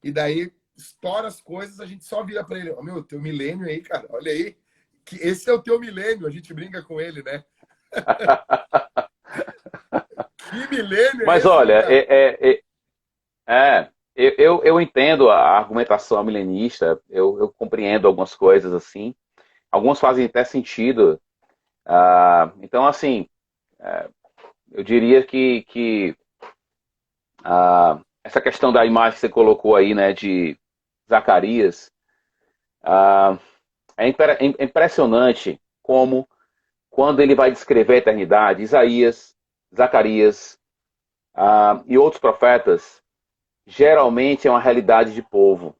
Speaker 1: E daí, estoura as coisas, a gente só vira para ele, oh, meu, teu milênio aí, cara, olha aí, que esse é o teu milênio, a gente brinca com ele, né? Que milênio
Speaker 2: Mas
Speaker 1: é esse,
Speaker 2: olha,
Speaker 1: cara?
Speaker 2: eu entendo a argumentação milenista, eu compreendo algumas coisas assim, algumas fazem até sentido. Então, assim, eu diria que essa questão da imagem que você colocou aí, né, de Zacarias, é impressionante como, quando ele vai descrever a eternidade, Isaías, Zacarias e outros profetas, geralmente é uma realidade de povo,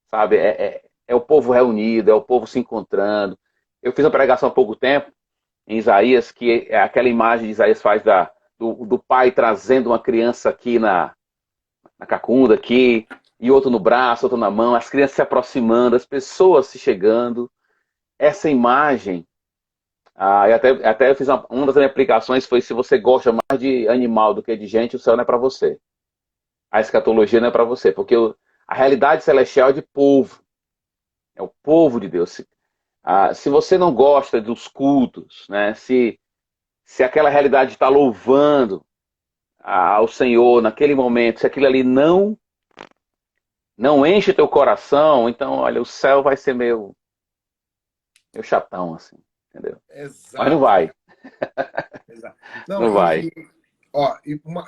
Speaker 2: sabe? É o povo reunido, é o povo se encontrando. Eu fiz uma pregação há pouco tempo em Isaías, que é aquela imagem que Isaías faz do pai trazendo uma criança aqui na cacunda, aqui, e outro no braço, outro na mão, as crianças se aproximando, as pessoas se chegando. Essa imagem, até eu fiz uma das minhas aplicações foi: se você gosta mais de animal do que de gente, o céu não é para você. A escatologia não é para você, porque a realidade celestial é de povo. É o povo de Deus. Se você não gosta dos cultos, né? Se aquela realidade está louvando ao Senhor naquele momento, se aquilo ali não enche teu coração, então, olha, o céu vai ser meio chatão, assim, entendeu? Mas não
Speaker 1: Exato.
Speaker 2: vai.
Speaker 1: Exato. Não,
Speaker 2: Não vai.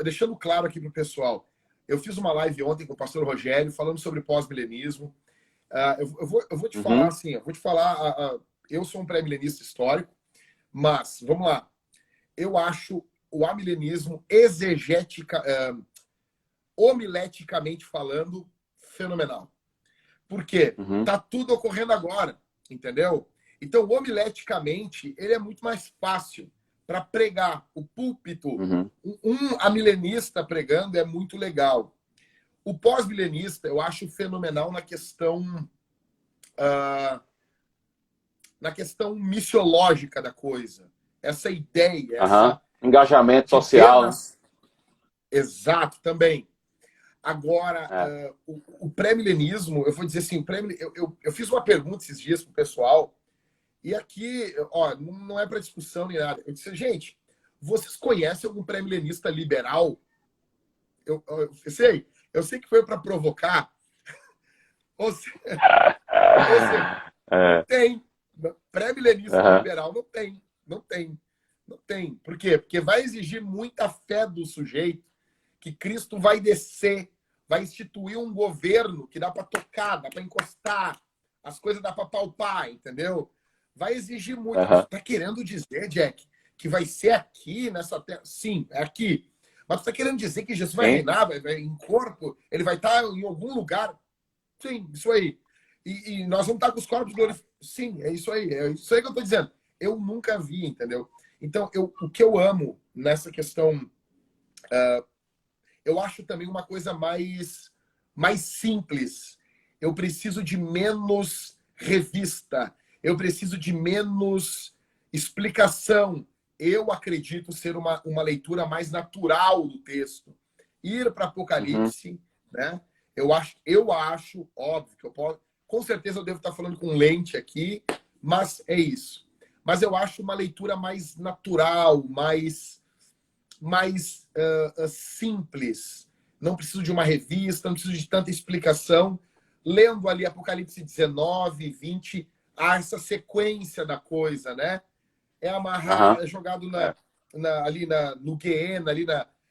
Speaker 1: deixando claro aqui para o pessoal, eu fiz uma live ontem com o pastor Rogério falando sobre pós-milenismo. Eu vou te falar assim, eu sou um pré-milenista histórico, mas, vamos lá, eu acho o amilenismo homileticamente falando, fenomenal. Por quê? Tá tudo ocorrendo agora, entendeu? Então, homileticamente, ele é muito mais fácil para pregar. O púlpito, um amilenista pregando é muito legal. O pós-milenista eu acho fenomenal na questão missiológica da coisa. Essa ideia,
Speaker 2: engajamento social, né?
Speaker 1: Exato, também. Agora, o pré-milenismo, eu vou dizer assim, eu fiz uma pergunta esses dias pro pessoal, e aqui, não é para discussão nem nada. Eu disse, gente, vocês conhecem algum pré-milenista liberal? Eu sei que foi para provocar. Ou seja, não tem. Pré-milenista liberal não tem. Não tem. Por quê? Porque vai exigir muita fé do sujeito que Cristo vai descer, vai instituir um governo que dá para tocar, dá para encostar, as coisas dá para palpar, entendeu? Vai exigir muito. Você está querendo dizer, Jack, que vai ser aqui nessa terra? Sim, é aqui. Mas você está querendo dizer que Jesus vai reinar em corpo? Ele vai estar em algum lugar? Sim, isso aí. E nós vamos estar com os corpos glorificados? Sim, é isso aí. É isso aí que eu estou dizendo. Eu nunca vi, entendeu? Então, o que eu amo nessa questão, eu acho também uma coisa mais simples. Eu preciso de menos revista. Eu preciso de menos explicação. Eu acredito ser uma leitura mais natural do texto. Ir para Apocalipse, né? Eu acho, óbvio, que eu posso. Com certeza eu devo estar falando com lente aqui, mas é isso. Mas eu acho uma leitura mais natural, mais simples. Não preciso de uma revista, não preciso de tanta explicação. Lendo ali Apocalipse 19, 20, há essa sequência da coisa, né? É amarrar, é jogado ali no Guiena,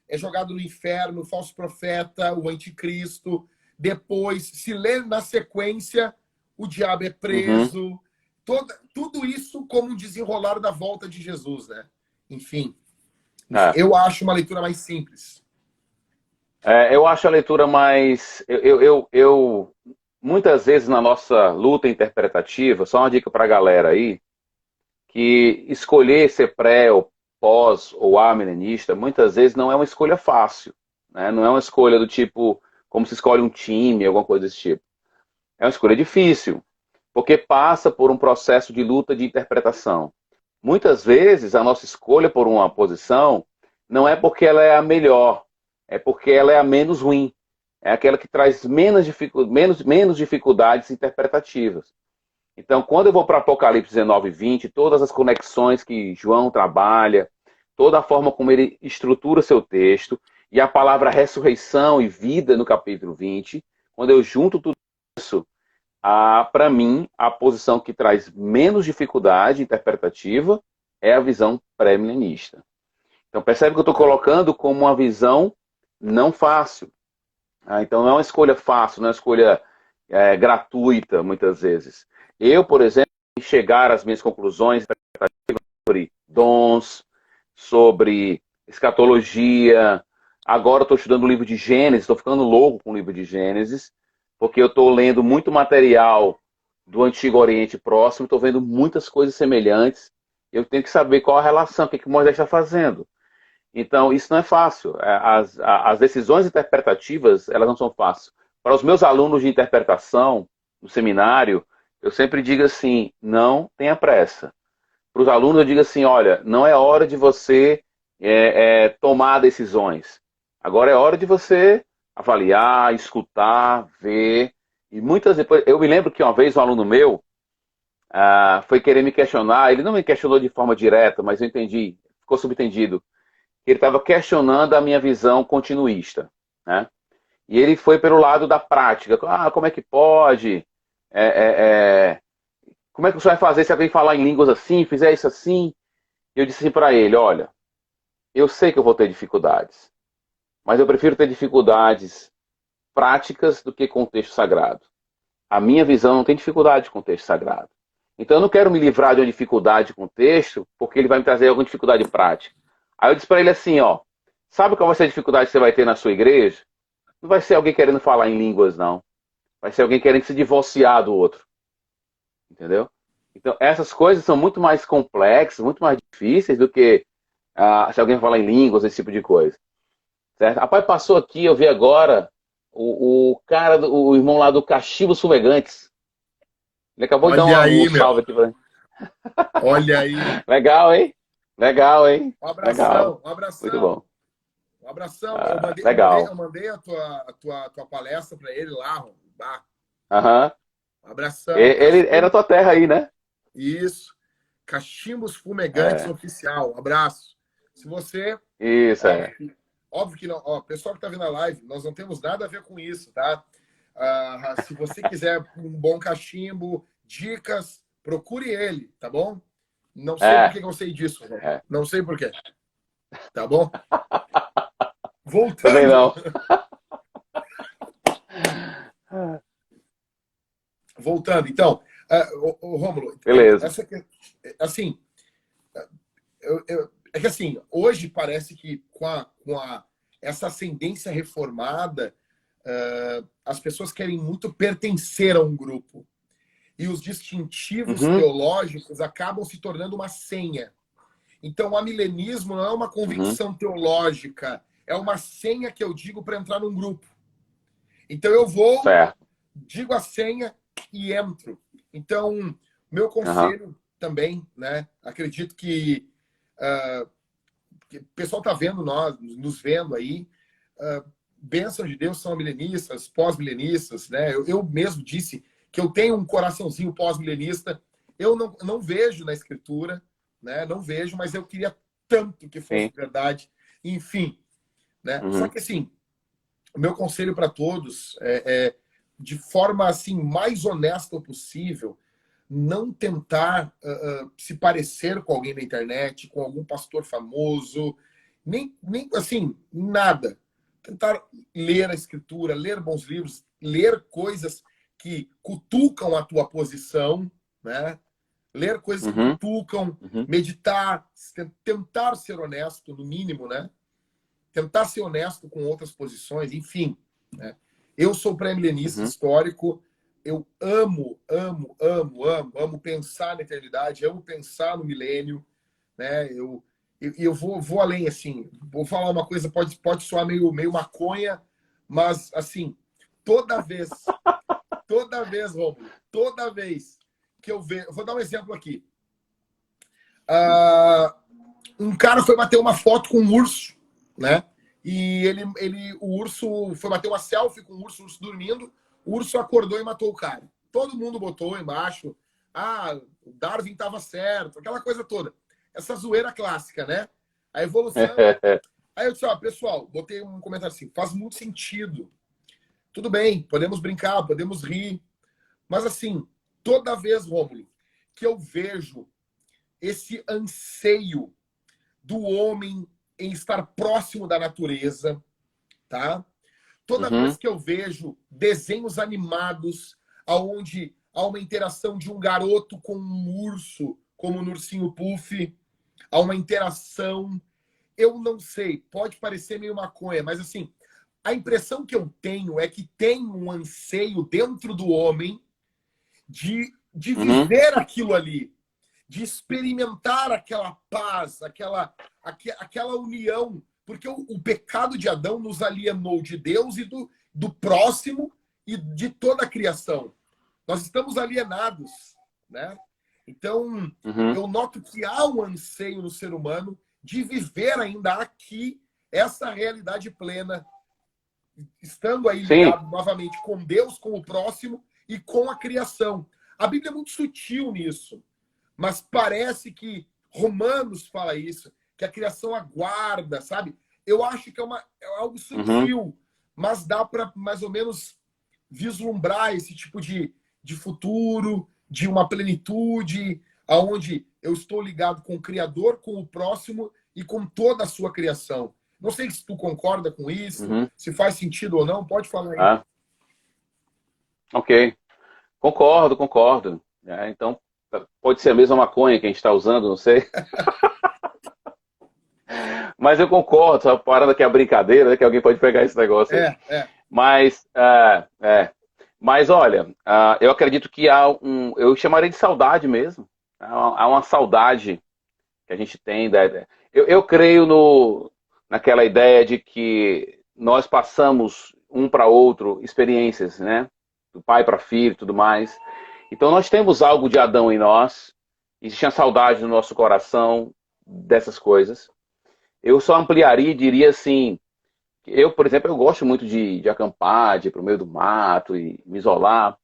Speaker 1: é jogado no inferno, o falso profeta, o anticristo. depois, se ler na sequência, o diabo é preso. Tudo isso como um desenrolar da volta de Jesus, né? Enfim, eu acho uma leitura mais simples.
Speaker 2: Eu acho a leitura mais... muitas vezes na nossa luta interpretativa, só uma dica para a galera aí, que escolher ser pré ou pós ou amilenista, muitas vezes não é uma escolha fácil, né? Não é uma escolha do tipo, como se escolhe um time, alguma coisa desse tipo. É uma escolha difícil, porque passa por um processo de luta de interpretação. Muitas vezes a nossa escolha por uma posição não é porque ela é a melhor, é porque ela é a menos ruim. É aquela que traz menos dificuldades interpretativas. Então, quando eu vou para Apocalipse 19 e 20, todas as conexões que João trabalha, toda a forma como ele estrutura seu texto, e a palavra ressurreição e vida no capítulo 20, quando eu junto tudo isso, para mim, a posição que traz menos dificuldade interpretativa é a visão pré-milenista. Então, percebe que eu estou colocando como uma visão não fácil. Então, não é uma escolha fácil, não é uma escolha gratuita, muitas vezes. Eu, por exemplo, chegar às minhas conclusões sobre dons, sobre escatologia. Agora estou estudando o livro de Gênesis, estou ficando louco com o livro de Gênesis, porque eu estou lendo muito material do Antigo Oriente Próximo, estou vendo muitas coisas semelhantes. Eu tenho que saber qual a relação, o que Moisés está fazendo. Então, isso não é fácil. As decisões interpretativas, elas não são fáceis. Para os meus alunos de interpretação, no seminário, eu sempre digo assim, não tenha pressa. Para os alunos eu digo assim, olha, não é hora de você tomar decisões. Agora é hora de você avaliar, escutar, ver. E muitas vezes, eu me lembro que uma vez um aluno meu foi querer me questionar, ele não me questionou de forma direta, mas eu entendi, ficou subentendido. Ele estava questionando a minha visão continuista, né? E ele foi pelo lado da prática. Como é que pode? Como é que você vai fazer se alguém falar em línguas assim, fizer isso assim? Eu disse assim para ele, olha, eu sei que eu vou ter dificuldades, mas eu prefiro ter dificuldades práticas do que contexto sagrado. A minha visão não tem dificuldade com texto sagrado. Então eu não quero me livrar de uma dificuldade com texto, porque ele vai me trazer alguma dificuldade prática. Aí eu disse para ele assim, ó, sabe qual vai ser a dificuldade que você vai ter na sua igreja? Não vai ser alguém querendo falar em línguas, não. Vai ser alguém querendo se divorciar do outro. Entendeu? Então essas coisas são muito mais complexas, muito mais difíceis do que se alguém falar em línguas, esse tipo de coisa. Certo? Rapaz, passou aqui, eu vi agora, o cara, o irmão lá do Cachimbos Fumegantes. Ele acabou de dar um salve aqui pra mim.
Speaker 1: Olha aí.
Speaker 2: Legal, hein? Legal, hein?
Speaker 1: Um abração,
Speaker 2: legal.
Speaker 1: Um abração.
Speaker 2: Muito bom.
Speaker 1: Um abração.
Speaker 2: Legal.
Speaker 1: Eu mandei a tua palestra para ele lá.
Speaker 2: Aham.
Speaker 1: Um abração.
Speaker 2: Ele era da tua terra aí, né?
Speaker 1: Isso. Cachimbos Fumegantes Oficial. Um abraço. Se você...
Speaker 2: Isso,
Speaker 1: Óbvio que não. Ó, pessoal que está vendo a live, nós não temos nada a ver com isso, tá? Se você quiser um bom cachimbo, dicas, procure ele, tá bom? Não sei por que eu sei disso, não sei por quê. Tá bom? Voltando.
Speaker 2: Também não.
Speaker 1: Voltando, então, Rômulo.
Speaker 2: Beleza.
Speaker 1: Assim, é que assim, hoje parece que com essa ascendência reformada, as pessoas querem muito pertencer a um grupo. E os distintivos teológicos acabam se tornando uma senha. Então, o amilenismo não é uma convicção teológica, é uma senha que eu digo para entrar num grupo. Então, eu vou, digo a senha e entro. Então, meu conselho também, né? Acredito que o pessoal está vendo nós, nos vendo aí. Bênção de Deus são milenistas, pós-milenistas, né? Eu mesmo disse que eu tenho um coraçãozinho pós-milenista. Eu não vejo na escritura, né? Não vejo, mas eu queria tanto que fosse verdade. Enfim, né? Só que assim, o meu conselho para todos de forma assim mais honesta possível, não tentar se parecer com alguém na internet, com algum pastor famoso, nem assim, nada. Tentar ler a escritura, ler bons livros, ler coisas que cutucam a tua posição, né? Ler coisas que cutucam, meditar, tentar ser honesto, no mínimo, né? Tentar ser honesto com outras posições, enfim. Né? Eu sou pré-milenista histórico, eu amo pensar na eternidade, amo pensar no milênio, né? Eu vou além, assim, vou falar uma coisa, pode soar meio maconha, mas, assim, toda vez, Rômulo, toda vez que eu vejo... Vou dar um exemplo aqui. Um cara foi bater uma foto com um urso, né? E o urso foi bater uma selfie com o urso dormindo, o urso acordou e matou o cara. Todo mundo botou embaixo, o Darwin estava certo, aquela coisa toda. Essa zoeira clássica, né? A evolução... Aí eu disse, pessoal, botei um comentário assim, faz muito sentido. Tudo bem, podemos brincar, podemos rir. Mas assim, toda vez, Rômulo, que eu vejo esse anseio do homem em estar próximo da natureza, tá? Toda vez que eu vejo desenhos animados onde há uma interação de um garoto com um urso, como no Ursinho Puff, há uma interação, eu não sei, pode parecer meio maconha, mas assim, a impressão que eu tenho é que tem um anseio dentro do homem de viver aquilo ali, de experimentar aquela paz, aquela união, porque o pecado de Adão nos alienou de Deus e do próximo e de toda a criação. Nós estamos alienados, né? Então, eu noto que há um anseio no ser humano de viver ainda aqui essa realidade plena, estando aí ligado novamente com Deus, com o próximo e com a criação. A Bíblia é muito sutil nisso, mas parece que Romanos fala isso, que a criação aguarda, sabe? Eu acho que é algo sutil, mas dá para mais ou menos vislumbrar esse tipo de futuro, de uma plenitude, aonde eu estou ligado com o Criador, com o próximo e com toda a sua criação. Não sei se tu concorda com isso, se faz sentido ou não, pode falar aí.
Speaker 2: Ok. Concordo. Então, pode ser a mesma maconha que a gente está usando, não sei. Mas eu concordo, a parada que é a brincadeira, né, que alguém pode pegar esse negócio aí. Mas, mas olha, eu acredito que há eu chamaria de saudade mesmo. Há uma saudade que a gente tem. Eu creio naquela ideia de que nós passamos um para outro experiências, né? Do pai para filho e tudo mais. Então nós temos algo de Adão em nós, existe uma saudade no nosso coração dessas coisas. Eu só ampliaria e diria assim, eu, por exemplo, eu gosto muito de acampar, de ir para o meio do mato e me isolar,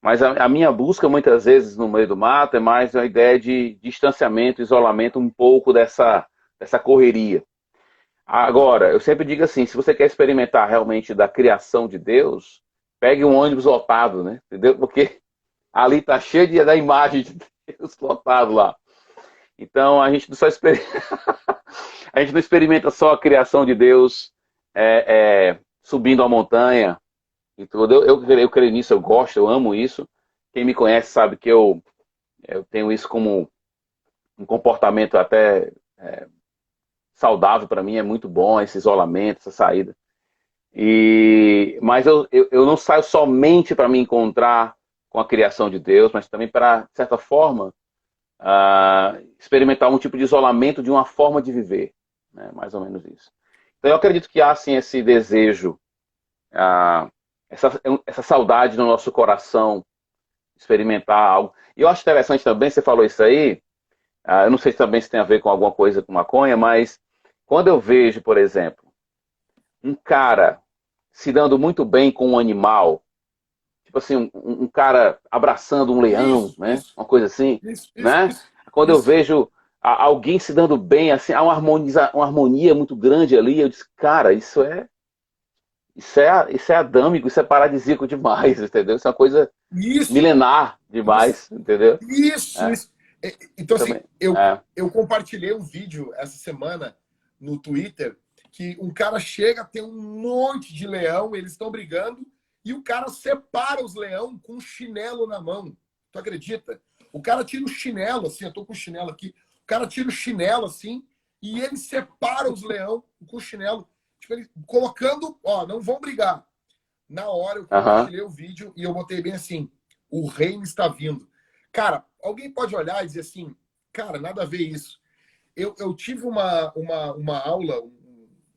Speaker 2: mas a minha busca muitas vezes no meio do mato é mais a ideia de distanciamento, isolamento um pouco dessa correria. Agora, eu sempre digo assim, se você quer experimentar realmente da criação de Deus, pegue um ônibus lotado, né? Entendeu? Porque ali tá cheio da imagem de Deus lotado lá. Então a gente a gente não experimenta só a criação de Deus subindo a montanha e tudo. Eu creio nisso, eu gosto, eu amo isso. Quem me conhece sabe que eu tenho isso como um comportamento até saudável para mim, é muito bom esse isolamento, essa saída. Mas eu não saio somente para me encontrar com a criação de Deus, mas também para, de certa forma, experimentar um tipo de isolamento de uma forma de viver, né? Mais ou menos isso. Então eu acredito que há assim esse desejo, essa saudade no nosso coração, experimentar algo. E eu acho interessante também, você falou isso aí, eu não sei também se tem a ver com alguma coisa com maconha, mas quando eu vejo, por exemplo, um cara se dando muito bem com um animal, tipo assim, um cara abraçando um leão, né? Uma coisa assim, né? Quando eu vejo alguém se dando bem, assim, há uma harmonia muito grande ali, eu disse, cara, isso é adâmico, isso é paradisíaco demais, entendeu? Isso é uma coisa milenar demais, entendeu?
Speaker 1: Isso. Então, assim, eu compartilhei um vídeo essa semana no Twitter que um cara chega, tem um monte de leão, eles estão brigando, e o cara separa os leão com um chinelo na mão. Tu acredita? O cara tira o chinelo, assim, eu tô com o chinelo aqui, o cara tira o chinelo, assim, e ele separa os leão com o chinelo, tipo, ele colocando, ó, não vão brigar. Na hora eu compartilhei o vídeo e eu botei bem assim, o reino está vindo. Cara, alguém pode olhar e dizer assim, cara, nada a ver isso. Eu tive uma aula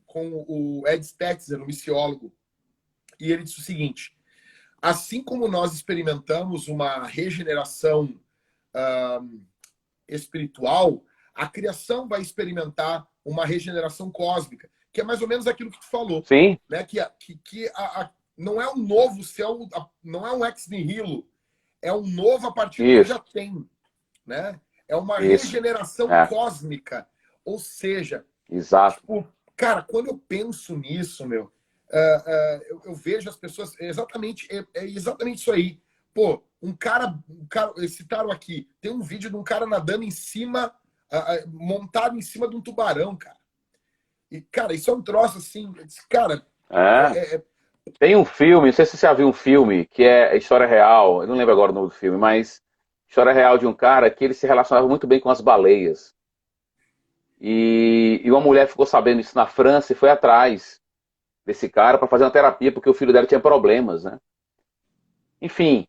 Speaker 1: com o Ed Stetzer, um missiólogo, e ele disse o seguinte, assim como nós experimentamos uma regeneração espiritual, a criação vai experimentar uma regeneração cósmica, que é mais ou menos aquilo que tu falou.
Speaker 2: Sim.
Speaker 1: Né? Não é um novo céu, não é um ex nihilo, é um novo a partir do que já tem. Né? É uma regeneração cósmica. Ou seja,
Speaker 2: exato.
Speaker 1: Tipo, cara, quando eu penso nisso, meu, eu vejo as pessoas, é exatamente isso aí. Pô, um cara, citaram aqui, tem um vídeo de um cara nadando em cima, montado em cima de um tubarão, cara. E, cara, isso é um troço assim, cara...
Speaker 2: Tem um filme, não sei se você já viu um filme, que é história real, eu não lembro agora o nome do filme, mas história real de um cara que ele se relacionava muito bem com as baleias. E uma mulher ficou sabendo isso na França e foi atrás desse cara para fazer uma terapia, porque o filho dela tinha problemas, né? Enfim,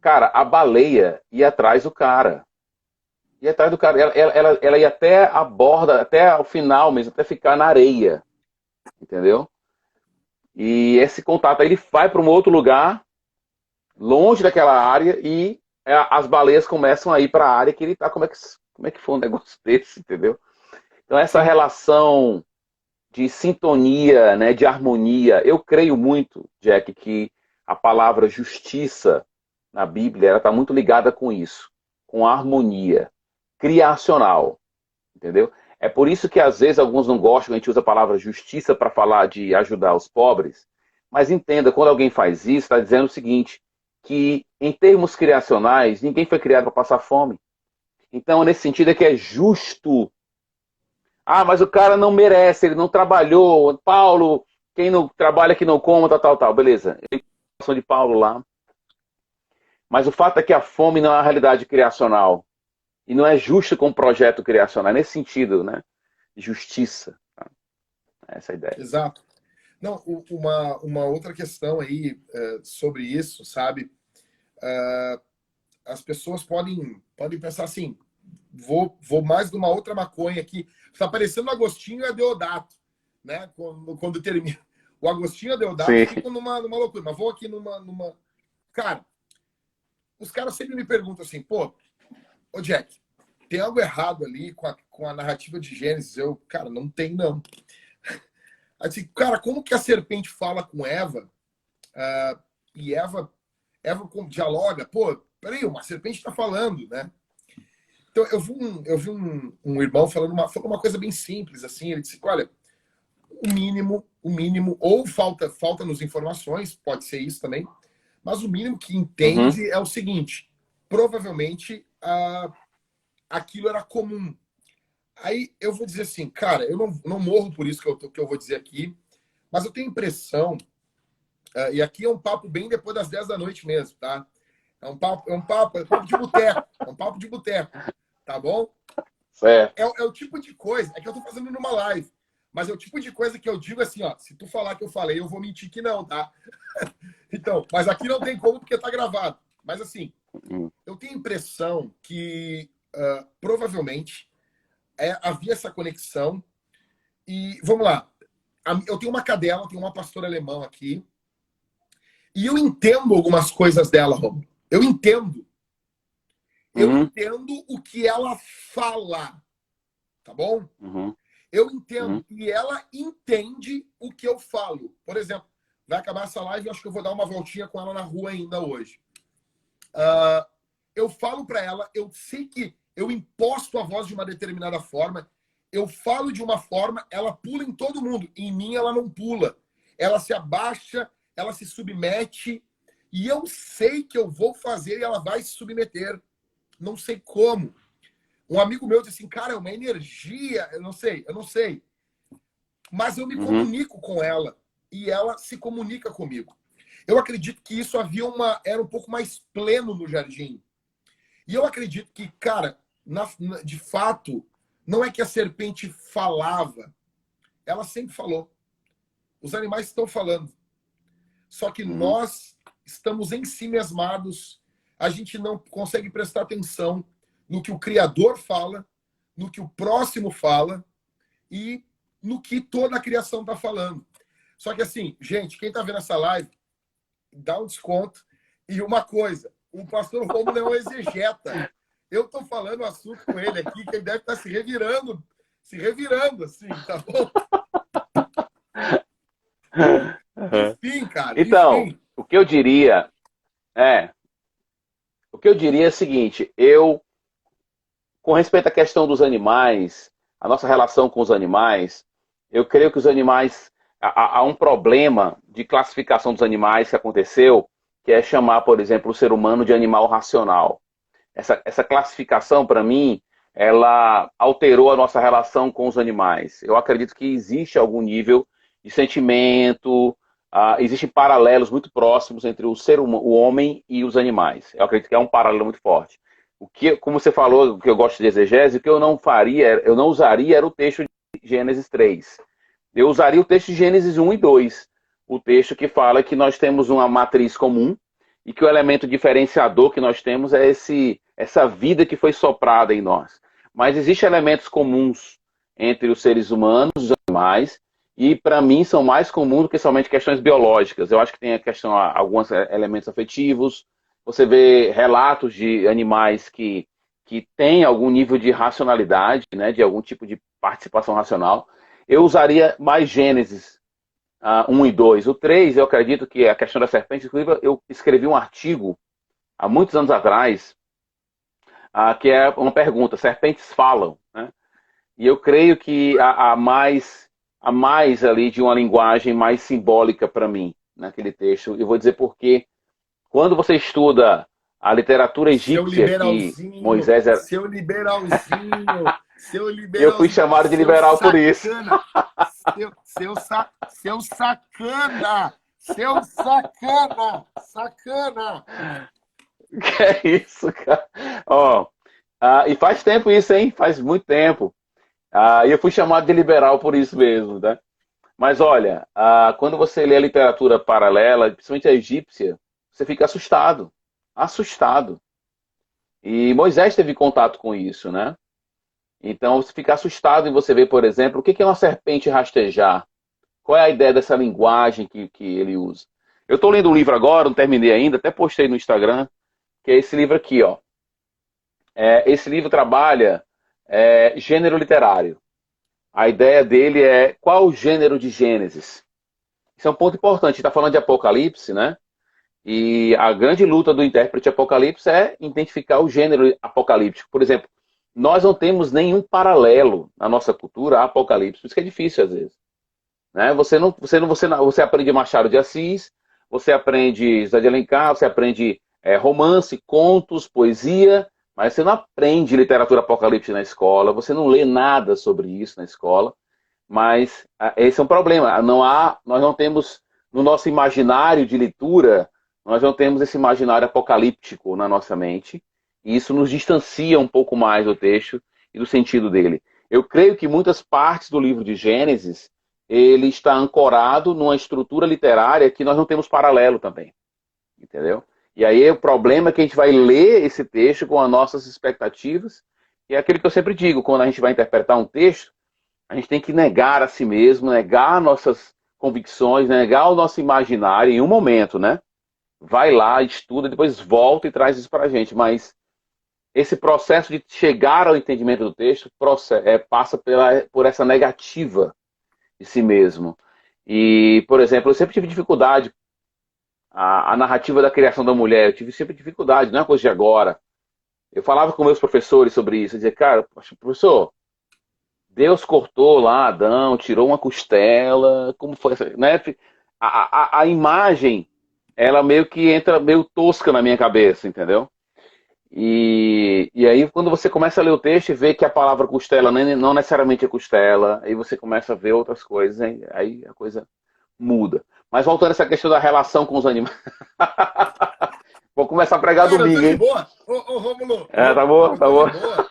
Speaker 2: cara, a baleia ia atrás do cara. Ia atrás do cara. Ela ia até a borda, até o final mesmo, até ficar na areia. Entendeu? E esse contato aí, ele vai para um outro lugar, longe daquela área, e as baleias começam a ir para a área que ele está. Como é que foi um negócio desse, entendeu? Então, essa relação de sintonia, né, de harmonia, eu creio muito, Jack, que a palavra justiça na Bíblia ela está muito ligada com isso, com a harmonia criacional, entendeu? É por isso que às vezes alguns não gostam, a gente usa a palavra justiça para falar de ajudar os pobres, mas entenda, quando alguém faz isso, está dizendo o seguinte, que em termos criacionais, ninguém foi criado para passar fome. Então, nesse sentido, é que é justo. Ah, mas o cara não merece, ele não trabalhou. Paulo, quem não trabalha que não coma, tal. Beleza. Ele de Paulo lá. Mas o fato é que a fome não é uma realidade criacional. E não é justo com o projeto criacional. É nesse sentido, né? Justiça. Essa é a ideia.
Speaker 1: Exato. Não, uma outra questão aí sobre isso, sabe? As pessoas podem pensar assim, vou mais de uma outra maconha aqui. Está parecendo o Agostinho e a Deodato, né? Quando termina. O Agostinho e a Deodato ficam numa loucura. Mas vou aqui numa... Cara, os caras sempre me perguntam assim, pô, ô Jack, tem algo errado ali com a narrativa de Gênesis? Cara, não tem, não. Assim, cara, como que a serpente fala com Eva e Eva dialoga? Pô, peraí, uma serpente está falando, né? Então, eu vi um irmão falando uma coisa bem simples, assim, ele disse, olha, o mínimo, ou falta-nos informações, pode ser isso também, mas o mínimo que entende é o seguinte, provavelmente aquilo era comum. Aí eu vou dizer assim, cara, eu não morro por isso que eu vou dizer aqui, mas eu tenho impressão, e aqui é um papo bem depois das 10 da noite mesmo, tá? É um papo de boteco, é um papo de boteco, tá bom?
Speaker 2: Certo.
Speaker 1: É o tipo de coisa, é que eu tô fazendo numa live, mas é o tipo de coisa que eu digo assim, ó, se tu falar que eu falei, eu vou mentir que não, tá? Então, mas aqui não tem como porque tá gravado. Mas assim, eu tenho a impressão que provavelmente havia essa conexão. E vamos lá. Eu tenho uma cadela, tenho uma pastora alemã aqui. E eu entendo algumas coisas dela, Romulo. Eu entendo. Eu entendo o que ela fala. Tá bom? Eu entendo. E ela entende o que eu falo. Por exemplo, vai acabar essa live e acho que eu vou dar uma voltinha com ela na rua ainda hoje. Eu falo para ela, eu sei que eu imposto a voz de uma determinada forma, eu falo de uma forma, ela pula em todo mundo. Em mim, ela não pula. Ela se abaixa, ela se submete, e eu sei que eu vou fazer e ela vai se submeter. Não sei como. Um amigo meu disse assim, cara, é uma energia, eu não sei. Mas eu me comunico com ela, e ela se comunica comigo. Eu acredito que isso era um pouco mais pleno no jardim. E eu acredito que, cara, de fato, não é que a serpente falava. Ela sempre falou. Os animais estão falando. Só que nós estamos em si mesmados. A gente não consegue prestar atenção no que o Criador fala, no que o próximo fala e no que toda a criação está falando. Só que assim, gente, quem está vendo essa live, dá um desconto. E uma coisa, o pastor Rômulo é um exegeta. Eu estou falando o assunto com ele aqui, que ele deve estar se revirando assim, tá bom? Enfim, cara.
Speaker 2: Então,
Speaker 1: enfim.
Speaker 2: o que eu diria é o seguinte, com respeito à questão dos animais, a nossa relação com os animais, eu creio que os animais, há um problema de classificação dos animais que aconteceu, que é chamar, por exemplo, o ser humano de animal racional. Essa classificação, para mim, ela alterou a nossa relação com os animais. Eu acredito que existe algum nível de sentimento, existem paralelos muito próximos entre o homem e os animais. Eu acredito que é um paralelo muito forte. Como você falou, o que eu gosto de exegese, o que eu não usaria era o texto de Gênesis 3. Eu usaria o texto de Gênesis 1 e 2. O texto que fala que nós temos uma matriz comum e que o elemento diferenciador que nós temos é essa vida que foi soprada em nós. Mas existem elementos comuns entre os seres humanos e os animais, e para mim são mais comuns do que somente questões biológicas. Eu acho que tem alguns elementos afetivos. Você vê relatos de animais que têm algum nível de racionalidade, né, de algum tipo de participação racional. Eu usaria mais Gênesis 1 e 2. O 3, eu acredito que a questão da serpente, inclusive eu escrevi um artigo há muitos anos atrás, que é uma pergunta, serpentes falam, né? E eu creio que há mais ali de uma linguagem mais simbólica para mim, naquele texto. Eu vou dizer por quê. Quando você estuda a literatura egípcia, que Moisés era...
Speaker 1: Seu liberalzinho.
Speaker 2: Eu fui chamado de liberal por isso.
Speaker 1: Seu sacana. Seu sacana.
Speaker 2: Que é isso, cara? E faz tempo isso, hein? Faz muito tempo. E eu fui chamado de liberal por isso mesmo, tá? Mas olha, quando você lê a literatura paralela, principalmente a egípcia, você fica assustado. Assustado. E Moisés teve contato com isso, né? Então você fica assustado e você vê, por exemplo, o que é uma serpente rastejar? Qual é a ideia dessa linguagem que ele usa? Eu estou lendo um livro agora, não terminei ainda, até postei no Instagram, que é esse livro aqui, ó. Esse livro trabalha gênero literário. A ideia dele é qual o gênero de Gênesis. Isso é um ponto importante. A gente está falando de Apocalipse, né? E a grande luta do intérprete de Apocalipse é identificar o gênero apocalíptico. Por exemplo, nós não temos nenhum paralelo na nossa cultura a Apocalipse. Por isso que é difícil às vezes. Né? Você aprende Machado de Assis, você aprende José de Alencar, você aprende romance, contos, poesia, mas você não aprende literatura apocalíptica na escola, você não lê nada sobre isso na escola, mas esse é um problema. Nós não temos, no nosso imaginário de leitura, nós não temos esse imaginário apocalíptico na nossa mente, e isso nos distancia um pouco mais do texto e do sentido dele. Eu creio que muitas partes do livro de Gênesis, ele está ancorado numa estrutura literária que nós não temos paralelo também, entendeu? E aí o problema é que a gente vai ler esse texto com as nossas expectativas, e é aquilo que eu sempre digo, quando a gente vai interpretar um texto, a gente tem que negar a si mesmo, negar nossas convicções, negar o nosso imaginário em um momento, né? Vai lá, estuda, depois volta e traz isso para a gente, mas esse processo de chegar ao entendimento do texto passa por essa negativa de si mesmo. E, por exemplo, eu sempre tive dificuldade, a narrativa da criação da mulher, eu tive sempre dificuldade, não é uma coisa de agora. Eu falava com meus professores sobre isso, eu dizia, cara, professor, Deus cortou lá Adão, tirou uma costela, como foi, né? A imagem, ela meio que entra meio tosca na minha cabeça, entendeu? E aí, quando você começa a ler o texto e vê que a palavra costela não necessariamente é costela, aí você começa a ver outras coisas, aí a coisa muda. Mas voltando a essa questão da relação com os animais. Vou começar a pregar
Speaker 1: Cara, eu tô
Speaker 2: domingo,
Speaker 1: de
Speaker 2: hein?
Speaker 1: boa. Ô, Rômulo,
Speaker 2: Tá bom,
Speaker 1: eu
Speaker 2: tá
Speaker 1: tô de
Speaker 2: bom.
Speaker 1: boa.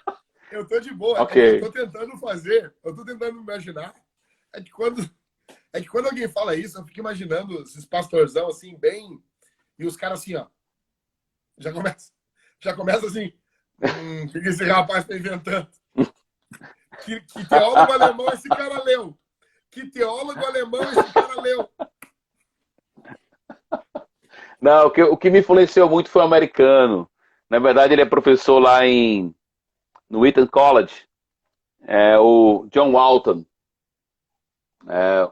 Speaker 1: Eu tô de boa. É que eu
Speaker 2: Ok.
Speaker 1: tô tentando fazer, eu tô tentando imaginar. É que quando, é que quando alguém fala isso, eu fico imaginando esses pastorzão assim, bem. E os caras assim, ó. Já começa, já começa assim. O que esse rapaz tá inventando? Que teólogo alemão esse cara leu? Que teólogo alemão esse cara leu?
Speaker 2: Não, o que me influenciou muito foi o americano. Na verdade, ele é professor lá no Eton College. É o John Walton.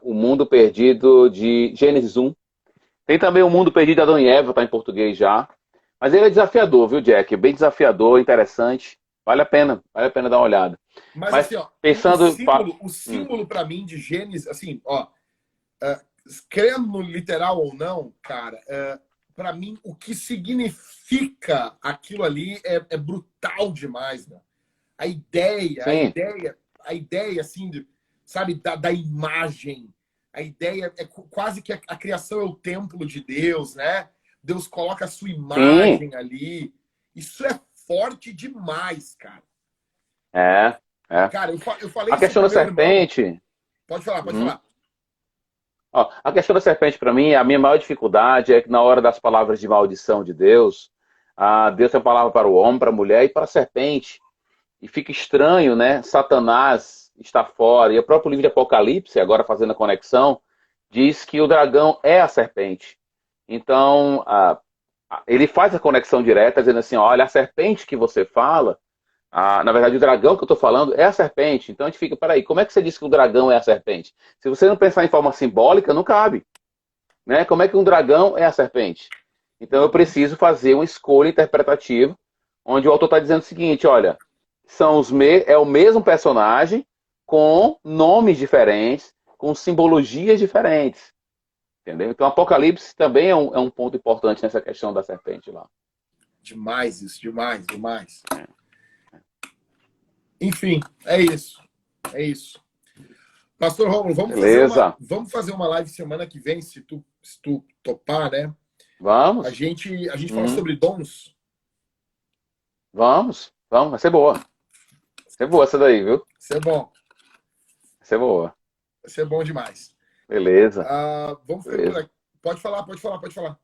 Speaker 2: O Mundo Perdido de Gênesis 1. Tem também o Mundo Perdido de Adão e Eva, tá em português já. Mas ele é desafiador, viu, Jack? Bem desafiador, interessante. Vale a pena dar uma olhada.
Speaker 1: Mas
Speaker 2: Mas
Speaker 1: assim, ó,
Speaker 2: pensando.
Speaker 1: o símbolo para mim de Gênesis, assim, ó, crendo no literal ou não, cara, para mim o que significa aquilo ali é brutal demais, né? A ideia, a
Speaker 2: Sim,
Speaker 1: ideia, a ideia, assim, sabe, da imagem. A ideia é quase que a criação é o templo de Deus, né? Deus coloca a sua
Speaker 2: sim.
Speaker 1: imagem ali. Isso é forte demais, cara.
Speaker 2: É, é.
Speaker 1: Cara, eu falei
Speaker 2: A
Speaker 1: isso
Speaker 2: questão
Speaker 1: pro
Speaker 2: da
Speaker 1: meu irmão.
Speaker 2: serpente.
Speaker 1: Pode falar, pode
Speaker 2: Uhum.
Speaker 1: falar.
Speaker 2: Ó, a questão da serpente, para mim, a minha maior dificuldade é que na hora das palavras de maldição de Deus, Deus tem a palavra para o homem, para a mulher e para a serpente. E fica estranho, né? Satanás está fora. E o próprio livro de Apocalipse, agora fazendo a conexão, diz que o dragão é a serpente. Então, ele faz a conexão direta, dizendo assim: olha, a serpente que você fala, na verdade, o dragão que eu estou falando é a serpente. Então a gente fica, peraí, como é que você diz que o dragão é a serpente? Se você não pensar em forma simbólica, não cabe. Né? Como é que um dragão é a serpente? Então eu preciso fazer uma escolha interpretativa, onde o autor está dizendo o seguinte: olha, é o mesmo personagem com nomes diferentes, com simbologias diferentes. Entendeu? Então Apocalipse também é um ponto importante nessa questão da serpente lá.
Speaker 1: Demais isso, demais, demais. Enfim, é isso. É isso. Pastor Romulo,
Speaker 2: Beleza.
Speaker 1: vamos fazer uma live semana que vem, se tu topar, né? A
Speaker 2: Vamos.
Speaker 1: gente fala sobre dons.
Speaker 2: Vamos. Vai ser boa. Vai ser boa essa daí, viu?
Speaker 1: Isso é bom.
Speaker 2: Vai ser boa.
Speaker 1: Vai ser bom demais.
Speaker 2: Beleza.
Speaker 1: Vamos ficando por
Speaker 2: Beleza.
Speaker 1: aqui. Pode falar, pode falar, pode falar.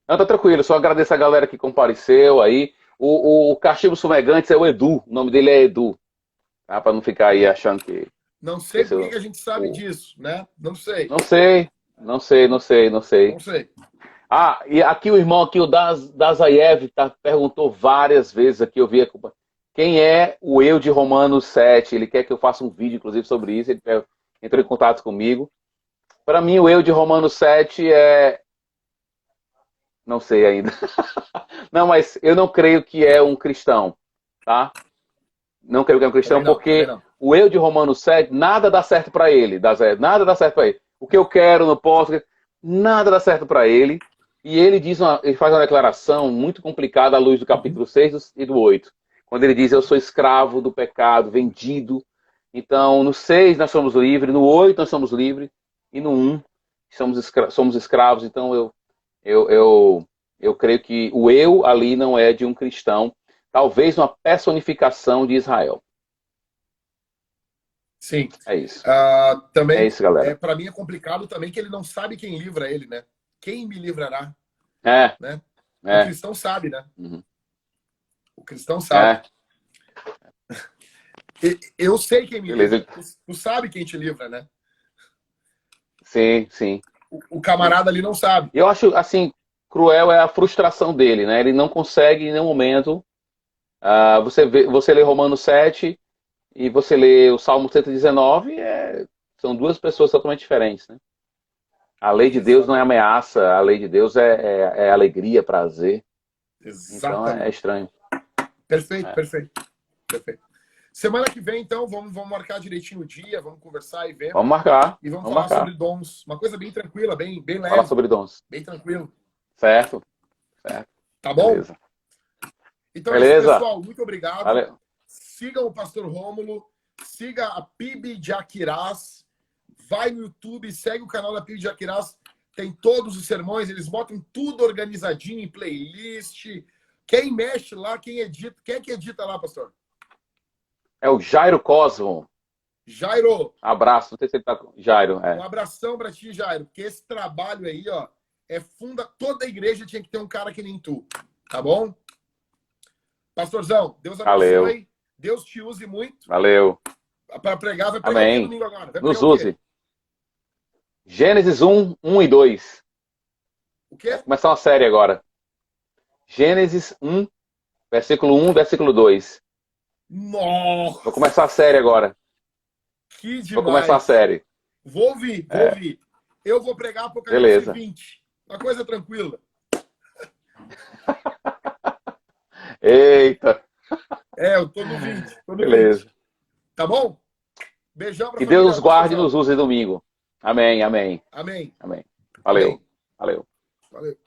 Speaker 2: Não, tá tranquilo. Só agradeço a galera que compareceu aí. O Cachimbo Fumegantes é o Edu. O nome dele é Edu. Tá? Pra não ficar aí achando que...
Speaker 1: Não sei
Speaker 2: Esse é
Speaker 1: por que a gente sabe
Speaker 2: o...
Speaker 1: disso, né? Não sei.
Speaker 2: Não sei. Não sei, não sei, não sei.
Speaker 1: Não sei.
Speaker 2: E aqui o irmão aqui, o Dazayev, perguntou várias vezes aqui, eu vi quem é o eu de Romanos 7. Ele quer que eu faça um vídeo, inclusive, sobre isso. Ele entrou em contato comigo. Para mim, o eu de Romanos 7 é... Não sei ainda. Não, mas eu não creio que é um cristão, tá? Não creio que é um cristão,
Speaker 1: Também não, também
Speaker 2: porque
Speaker 1: não.
Speaker 2: o eu de Romanos 7, nada dá certo para ele. Nada dá certo para ele. O que eu quero, não posso, nada dá certo para ele. E ele ele faz uma declaração muito complicada à luz do capítulo 6 e do 8. Quando ele diz, eu sou escravo do pecado, vendido. Então, no 6 nós somos livres, no 8 nós somos livres, e no 1 somos escravos. Então, eu creio que o eu ali não é de um cristão, talvez uma personificação de Israel.
Speaker 1: Sim.
Speaker 2: É isso. É
Speaker 1: Também,
Speaker 2: isso, galera.
Speaker 1: para mim é complicado também que ele não sabe quem livra ele, né? Quem me livrará,
Speaker 2: É,
Speaker 1: né? O
Speaker 2: é.
Speaker 1: cristão sabe, né?
Speaker 2: Uhum.
Speaker 1: O cristão sabe.
Speaker 2: É.
Speaker 1: Eu sei quem me livra.
Speaker 2: Beleza.
Speaker 1: Tu sabe quem te livra, né?
Speaker 2: Sim, sim.
Speaker 1: O camarada ali não sabe.
Speaker 2: Eu acho, assim, cruel é a frustração dele, né? Ele não consegue em nenhum momento. Você lê Romanos 7 e você lê o Salmo 119, são duas pessoas totalmente diferentes, né? A lei de Deus não é
Speaker 1: Exatamente.
Speaker 2: ameaça, a lei de Deus é alegria, prazer. Então é
Speaker 1: Exatamente.
Speaker 2: estranho.
Speaker 1: Perfeito,
Speaker 2: É.
Speaker 1: perfeito, perfeito. Semana que vem, então, vamos marcar direitinho o dia, vamos conversar e ver.
Speaker 2: Vamos marcar.
Speaker 1: E vamos
Speaker 2: Vamos
Speaker 1: falar sobre
Speaker 2: marcar.
Speaker 1: dons. Uma coisa bem tranquila, bem
Speaker 2: Falar
Speaker 1: leve,
Speaker 2: sobre dons.
Speaker 1: bem tranquilo.
Speaker 2: Certo? Certo.
Speaker 1: Tá bom?
Speaker 2: Beleza.
Speaker 1: Então é isso,
Speaker 2: Beleza.
Speaker 1: pessoal. Muito obrigado.
Speaker 2: Valeu.
Speaker 1: Sigam o Pastor Rômulo. Siga a PIB de Aquiraz. vai no YouTube, segue o canal da PIB de Aquiraz, tem todos os sermões, eles botam tudo organizadinho em playlist. Quem mexe lá, quem edita, quem é que edita lá, pastor?
Speaker 2: É o Jairo Cosmo.
Speaker 1: Jairo.
Speaker 2: Abraço, não sei se ele tá com Jairo.
Speaker 1: Um abração pra ti, Jairo, porque esse trabalho aí, ó, toda a igreja tinha que ter um cara que nem tu, tá bom? Pastorzão, Deus abençoe.
Speaker 2: Valeu.
Speaker 1: Deus te use muito.
Speaker 2: Valeu.
Speaker 1: Para pregar, vai pregar
Speaker 2: Amém.
Speaker 1: o domingo agora. Vai
Speaker 2: Nos
Speaker 1: pregar o quê?
Speaker 2: use. Gênesis 1, 1 e 2.
Speaker 1: O quê?
Speaker 2: Vai começar uma série agora. Gênesis 1, versículo 1, versículo 2.
Speaker 1: Nossa!
Speaker 2: Vou começar a série agora.
Speaker 1: Que demais.
Speaker 2: Vou começar a série.
Speaker 1: Vou ouvir. Eu vou pregar Apocalipse
Speaker 2: Beleza.
Speaker 1: 20. Uma coisa tranquila.
Speaker 2: Eita.
Speaker 1: Eu tô no 20.
Speaker 2: Beleza.
Speaker 1: 20. Tá bom? Beijão pra
Speaker 2: Que
Speaker 1: família,
Speaker 2: Deus nos guarde e
Speaker 1: pastorzão.
Speaker 2: nos use domingo. Amém, amém.
Speaker 1: Amém.
Speaker 2: Amém. Valeu.
Speaker 1: Amém.
Speaker 2: Valeu.
Speaker 1: Valeu.